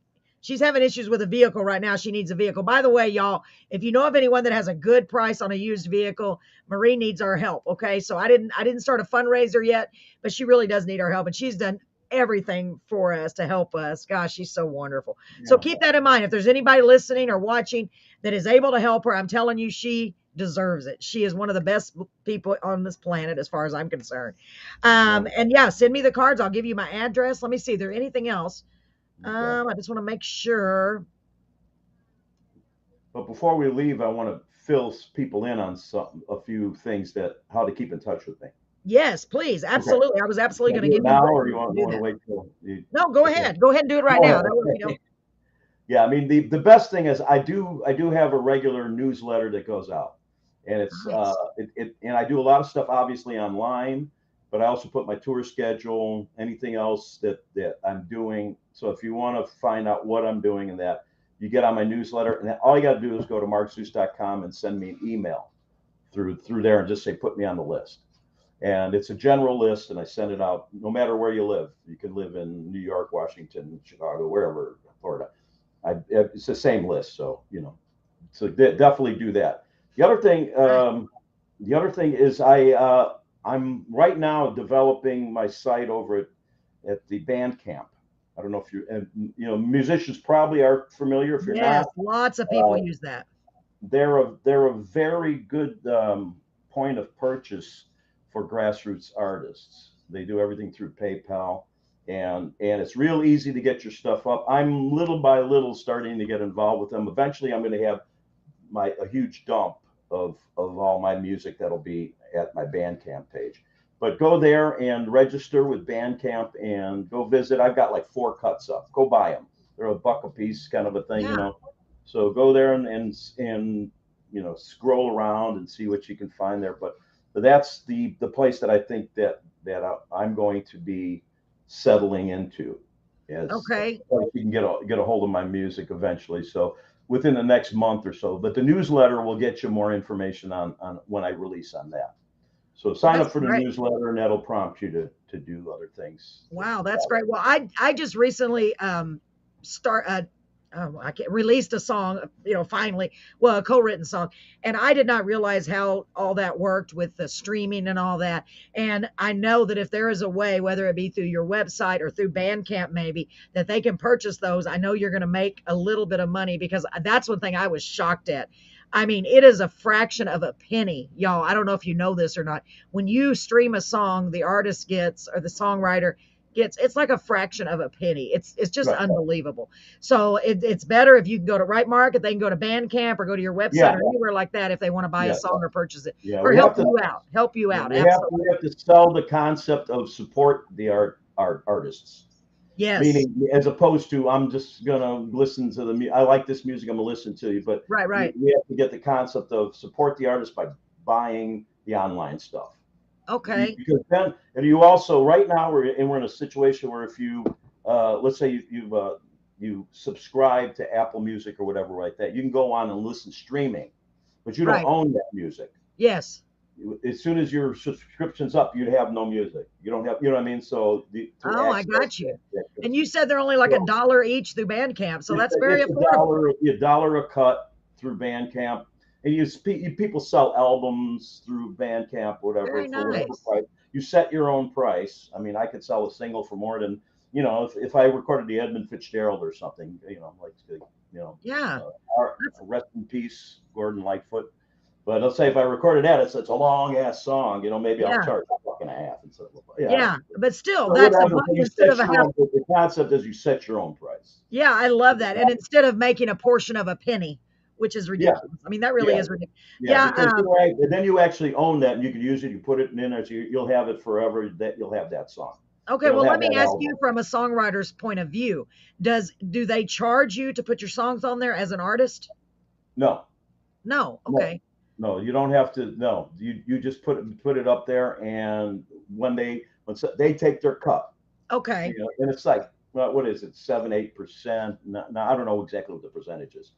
having issues with a vehicle right now. She needs a vehicle. By the way, y'all, if you know of anyone that has a good price on a used vehicle, Marie needs our help. Okay. So I didn't start a fundraiser yet, but she really does need our help. And she's done everything for us to help us. Gosh, she's so wonderful. So keep that in mind. If there's anybody listening or watching that is able to help her, I'm telling you, she deserves it. She is one of the best people on this planet as far as I'm concerned. And yeah, send me the cards. I'll give you my address. Let me see. Is there anything else? I just want to make sure. But before we leave, I want to fill people in on a few things that how to keep in touch with me. Yes, please. Absolutely. Okay. I was absolutely going to give you now, or you want to wait till you, No, go ahead. Go ahead and do it right now. That way we don't. Yeah, I mean the best thing is I do have a regular newsletter that goes out, and it's Nice. And I do a lot of stuff obviously online, but I also put my tour schedule, anything else that I'm doing. So if you want to find out what I'm doing in that, you get on my newsletter, and all you got to do is go to markzeus.com and send me an email through there and just say put me on the list. And it's a general list, and I send it out no matter where you live. You can live in New York, Washington, Chicago, wherever, Florida. It's the same list, so so definitely do that. The other thing is I'm right now developing my site over at the Bandcamp. I don't know if musicians probably are familiar. If you're not, lots of people use that. They're a very good point of purchase for grassroots artists. They do everything through PayPal, and it's real easy to get your stuff up. I'm little by little starting to get involved with them. Eventually, I'm going to have a huge dump of all my music that'll be at my Bandcamp page. But go there and register with Bandcamp and go visit. I've got like 4 cuts up. Go buy them. They're $1 a piece, kind of a thing, So go there and scroll around and see what you can find there. But that's the place that I think that I'm going to be settling into. Okay. You can get a hold of my music eventually. So within the next month or so. But the newsletter will get you more information on when I release on that. So sign up for the newsletter, and that'll prompt you to do other things. Wow, that's great. Well, I just recently released a song, finally, a co-written song, and I did not realize how all that worked with the streaming and all that. And I know that if there is a way, whether it be through your website or through Bandcamp, maybe that they can purchase those, I know you're going to make a little bit of money, because that's one thing I was shocked at. I mean, it is a fraction of a penny, y'all. I don't know if you know this or not. When you stream a song, the artist gets, or the songwriter gets, it's like a fraction of a penny. It's just unbelievable. So it's better if you can go to Right Market, they can go to Bandcamp or go to your website or anywhere like that if they want to buy a song or purchase it, or help you out. We have to sell the concept of support the artists. Yes. Meaning, as opposed to I'm just gonna listen to I like this music, I'm gonna listen to you. But right. We have to get the concept of support the artist by buying the online stuff. Okay. Because then, and you also right now we're in a situation where if you let's say you subscribe to Apple Music or whatever like that, you can go on and listen streaming, but you don't own that music. Yes. As soon as your subscription's up, you'd have no music. You don't have, what I mean? So I got you. And you said they're only like $1 each through Bandcamp, so that's very affordable. $1 a cut through Bandcamp, and people sell albums through Bandcamp, whatever. Very nice. Whatever price. You set your own price. I mean, I could sell a single for more than if I recorded the Edmund Fitzgerald or something, rest in peace, Gordon Lightfoot. But let's say if I recorded that, it's a long ass song, maybe I'll charge $1.50 instead of but still, that's instead of the concept is you set your own price. Yeah, I love that. And instead of making a portion of a penny, which is ridiculous. I mean, that really is ridiculous. And then you actually own that, and you can use it. You put it in there, so you'll have it forever. That you'll have that song. Okay, well, let me ask you from a songwriter's point of view. Do they charge you to put your songs on there as an artist? No. No. No, Okay. no, you don't have to. No, you just put it up there, and they take their cut, Okay. and it's like, well, what is it, 7-8%? No, I don't know exactly what the percentage is,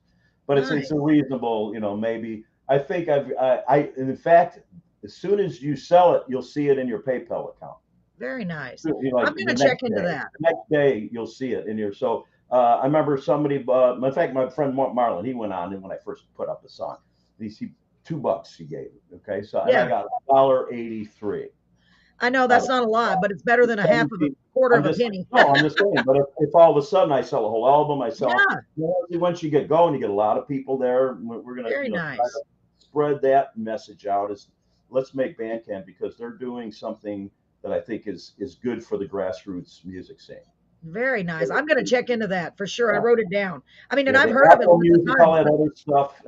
but it's a Nice. reasonable, maybe. I think in fact, as soon as you sell it, you'll see it in your PayPal account. Very nice. Like I'm the going to check next into day. that. The next day, you'll see it in your. So I remember somebody. In fact, my friend Marlon, he went on, and when I first put up the song, he $2 he gave me. Okay, so and I Yeah. got $1.83. I know Out that's of not a lot, but it's better than a half of a 17. quarter of a penny. I'm just saying. But if all of a sudden I sell a whole album, I sell. Yeah. Once you get going, you get a lot of people there. We're gonna, Very try to nice. spread that message out. Is let's make Bandcamp, because they're doing something that I think is good for the grassroots music scene. Very nice. I'm going to check into that for sure. I wrote it down. I mean, and Yeah, I've the heard of it Apple lots of Music, all times. that other stuff.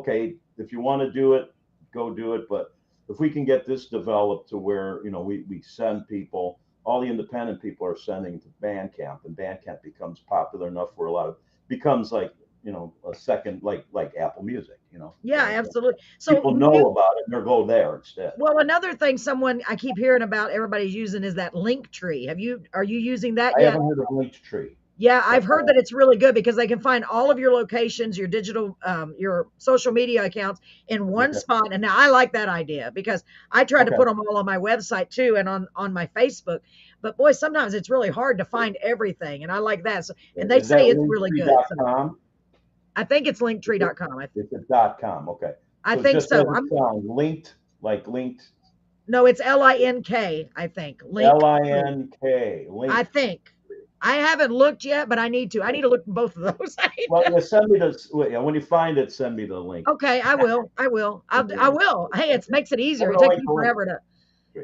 Okay, if you want to do it, go do it. But if we can get this developed to where we send people, all the independent people are sending to Bandcamp, and Bandcamp becomes popular enough where becomes like a second, like Apple Music. Yeah, absolutely. So People know about it and they'll go there instead. well, another thing someone I keep hearing about everybody's using is that link tree. Are you using that I yet? haven't heard of Linktree. Yeah, But I've heard that it's really good because they can find all of your locations, your digital, your social media accounts in one okay, spot. And now I like that idea because I tried to okay. put them all on my website too and on my Facebook. But boy, sometimes it's really hard to find everything, and I like that. So, and they Is that say it's really good. So linktree.com? I think it's linktree.com. It's a .com. Okay. I So it think just so. doesn't sound linked, like linked. No, it's LINK. I think link. LINK. I Linked. think. I haven't looked yet, but I need to. I need to look at both of those. Well, send me when you find it, send me the link. Okay, I will. I will. I will. Hey, it makes it easier. I'm It gonna takes link me the link. forever to.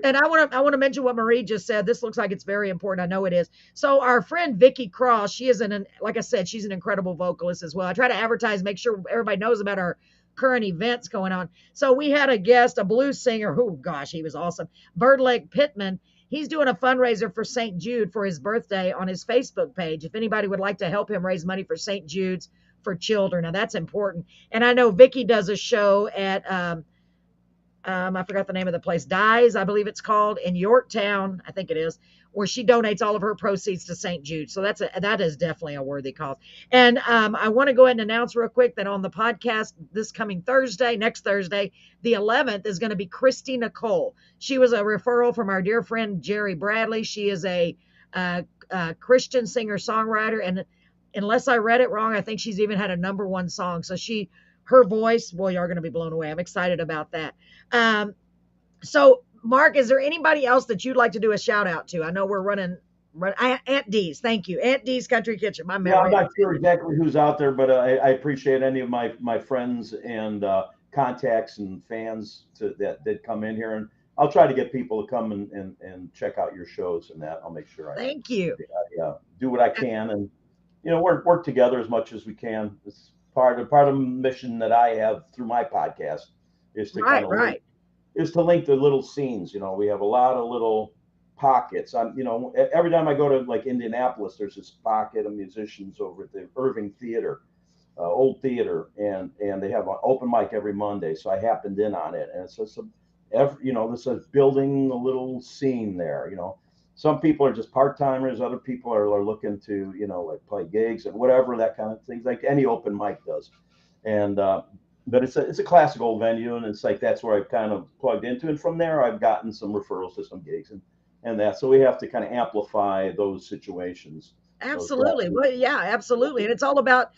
And I want to mention what Marie just said. This looks like it's very important. I know it is. So our friend Vicky Cross, she is like I said, she's an incredible vocalist as well. I try to advertise, make sure everybody knows about our current events going on. So we had a guest, a blues singer. Oh gosh, he was awesome. Birdleg Pittman. He's doing a fundraiser for St. Jude for his birthday on his Facebook page. If anybody would like to help him raise money for St. Jude's for children, now that's important. And I know Vicky does a show at I forgot the name of the place, Dies, I believe it's called, in Yorktown, I think it is, where she donates all of her proceeds to St. Jude. So that is definitely a worthy cause. And I want to go ahead and announce real quick that on the podcast this coming Thursday, next Thursday, the 11th, is going to be Christy Nicole. She was a referral from our dear friend Jerry Bradley. She is a Christian singer-songwriter, and unless I read it wrong, I think she's even had a #1 song. So her voice, boy, you're going to be blown away. I'm excited about that. So Mark, is there anybody else that you'd like to do a shout out to? I know we're running Aunt D's. Thank you. Aunt D's Country Kitchen. My memory. Yeah, I'm not sure exactly who's out there, but I appreciate any of my friends and contacts and fans that come in here, and I'll try to get people to come and check out your shows, and that I'll make sure Thank you. I do what I can, and work together as much as we can. It's part of the mission that I have through my podcast is to link the little scenes. We have a lot of little pockets. Every time I go to like Indianapolis, there's this pocket of musicians over at the Irving Theater, old theater, and they have an open mic every Monday. So I happened in on it, and it's just this is building a little scene there. Some people are just part timers. Other people are looking to like play gigs and whatever, that kind of things, like any open mic does. And but it's a classic old venue, and it's like that's where I've kind of plugged into, and from there I've gotten some referrals to some gigs and that. So we have to kind of amplify those situations. Absolutely. Well, yeah, absolutely. And it's all about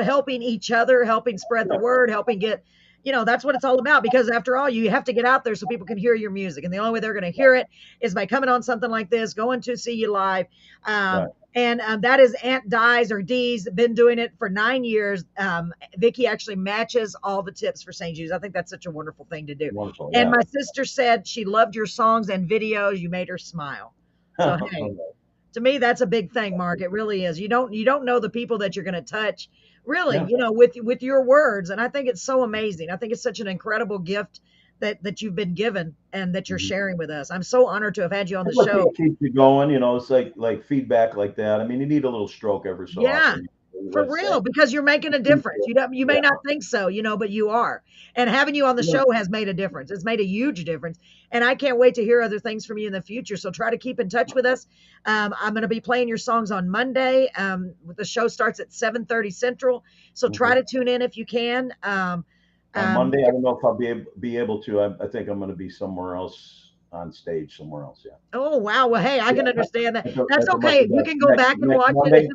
helping each other, helping spread the word, helping get, that's what it's all about, because after all, you have to get out there so people can hear your music. And the only way they're going to hear it is by coming on something like this, going to see you live. And that is Aunt Dies or D's, been doing it for 9 years. Vicky actually matches all the tips for St. Jude's. I think that's such a wonderful thing to do. Wonderful, and yeah. my sister said she loved your songs and videos. You made her smile. So, hey, to me, that's a big thing, Mark. It really is. You don't know the people that you're going to touch, really, with your words. And I think it's so amazing. I think it's such an incredible gift that you've been given and that you're sharing with us. I'm so honored to have had you on the show. Keep you going. It's like feedback like that. I mean, you need a little stroke every so often. the For real, website. because you're making a difference. You may Yeah. not think so, but you are. And having you on the Yeah. show has made a difference. It's made a huge difference. And I can't wait to hear other things from you in the future. So try to keep in touch with us. I'm going to be playing your songs on Monday. The show starts at 7:30 Central. So try Mhm. to tune in if you can. On Monday, I don't know if I'll be able to. I think I'm going to be somewhere else on stage somewhere else. Yeah. Oh, wow. Well, hey, I Yeah. can understand that. At the, That's at the okay. Monkey You Dance can go back and next watch it. Monday.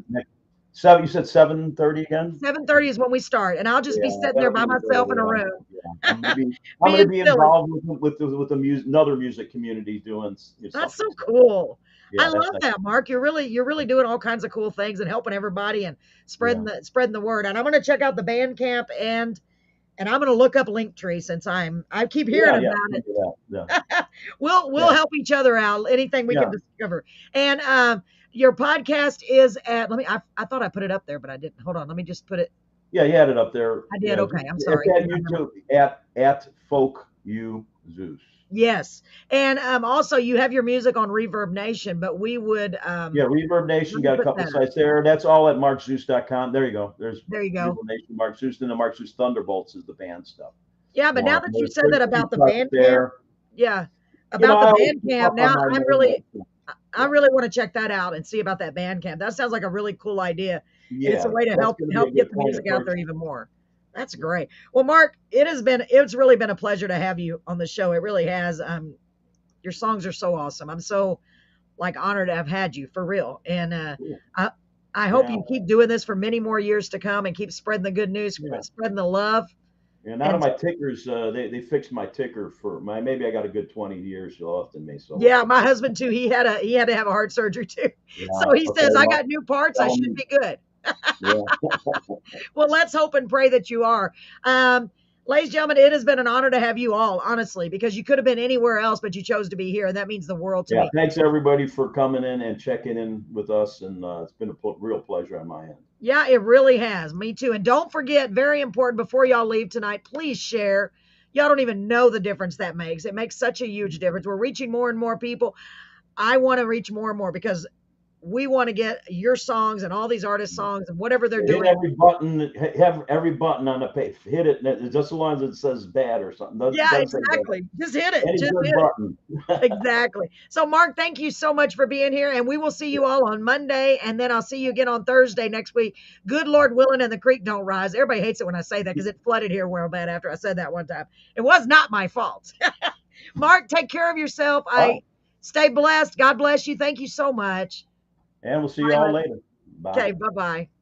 Seven. You said 7:30 again. 7:30 is when we start. And I'll just be Yeah, sitting there that'll by give me a better myself in way a on. room Yeah, I'm gonna being be silly. involved with the music, another music community doing That's so something. So, cool. I yeah, that's love nice. that, Mark. You're really doing all kinds of cool things and helping everybody and spreading Yeah, the word. And I'm gonna check out the Bandcamp and I'm gonna look up Linktree since I keep hearing yeah, yeah. about You it. can do that. Yeah, We'll yeah, help each other out. Anything we can yeah, discover. And your podcast is at I thought I put it up there, but I didn't. Hold on, let me just put it. yeah. You had it up there. I did. Yeah, Okay, I'm it's sorry. at YouTube at Folk You Zeus. Yes. And also you have your music on Reverb Nation, but we would Yeah, Reverb let Nation me got a put couple that up. sites there. That's all at markzeus.com. There you go. There's There you go. Reverb Nation, Mark Zeus, and the Mark Zeus Thunderbolts is the band stuff. Yeah, but now More, that you there's said that a few about the cuts Bandcamp, there. yeah, You know, about the I always keep Bandcamp, up on now my I'm name. really I Yeah, really want to check that out and see about that Bandcamp. That sounds like a really cool idea. And it's a yeah. way to That's help going to be a help get good the point of music out there purchase. even more. That's great. Well, Mark, it's really been a pleasure to have you on the show. It really has. Your songs are so awesome. I'm so honored to have had you for real. And Cool. I I hope Yeah, you keep doing this for many more years to come and keep spreading the good news, yeah. spreading the love. And out of And my tickers, they fixed my ticker for my maybe I got a good 20 years left in me. So yeah, my husband too. He had to have a heart surgery too. yeah, So he okay, says, I well, got new parts. I tell should me, be good. yeah, Well, let's hope and pray that you are. Um, Ladies and gentlemen, it has been an honor to have you all, honestly, because you could have been anywhere else, but you chose to be here, and that means the world to yeah. me. Thanks everybody for coming in and checking in with us, and it's been a real pleasure on my end. Yeah, it really has. Me too. And don't forget, very important, before y'all leave tonight, please share. Y'all don't even know the difference that makes. It makes such a huge difference. We're reaching more and more people. I want to reach more and more because we want to get your songs and all these artists' songs and whatever they're Hit doing. every button, have every button on the page. Hit it, just as long as it says bad or something. Yeah, Doesn't say bad. exactly. Just hit it. Any Just good hit it. button. Exactly. So, Mark, thank you so much for being here. And we will see you all on Monday. And then I'll see you again on Thursday next week. Good Lord willing, and the creek don't rise. Everybody hates it when I say that because it flooded here real bad after I said that one time. It was not my fault. Mark, take care of yourself. Wow. Stay blessed. God bless you. Thank you so much. And we'll see Bye, you all honey. later. Bye. Okay, bye bye.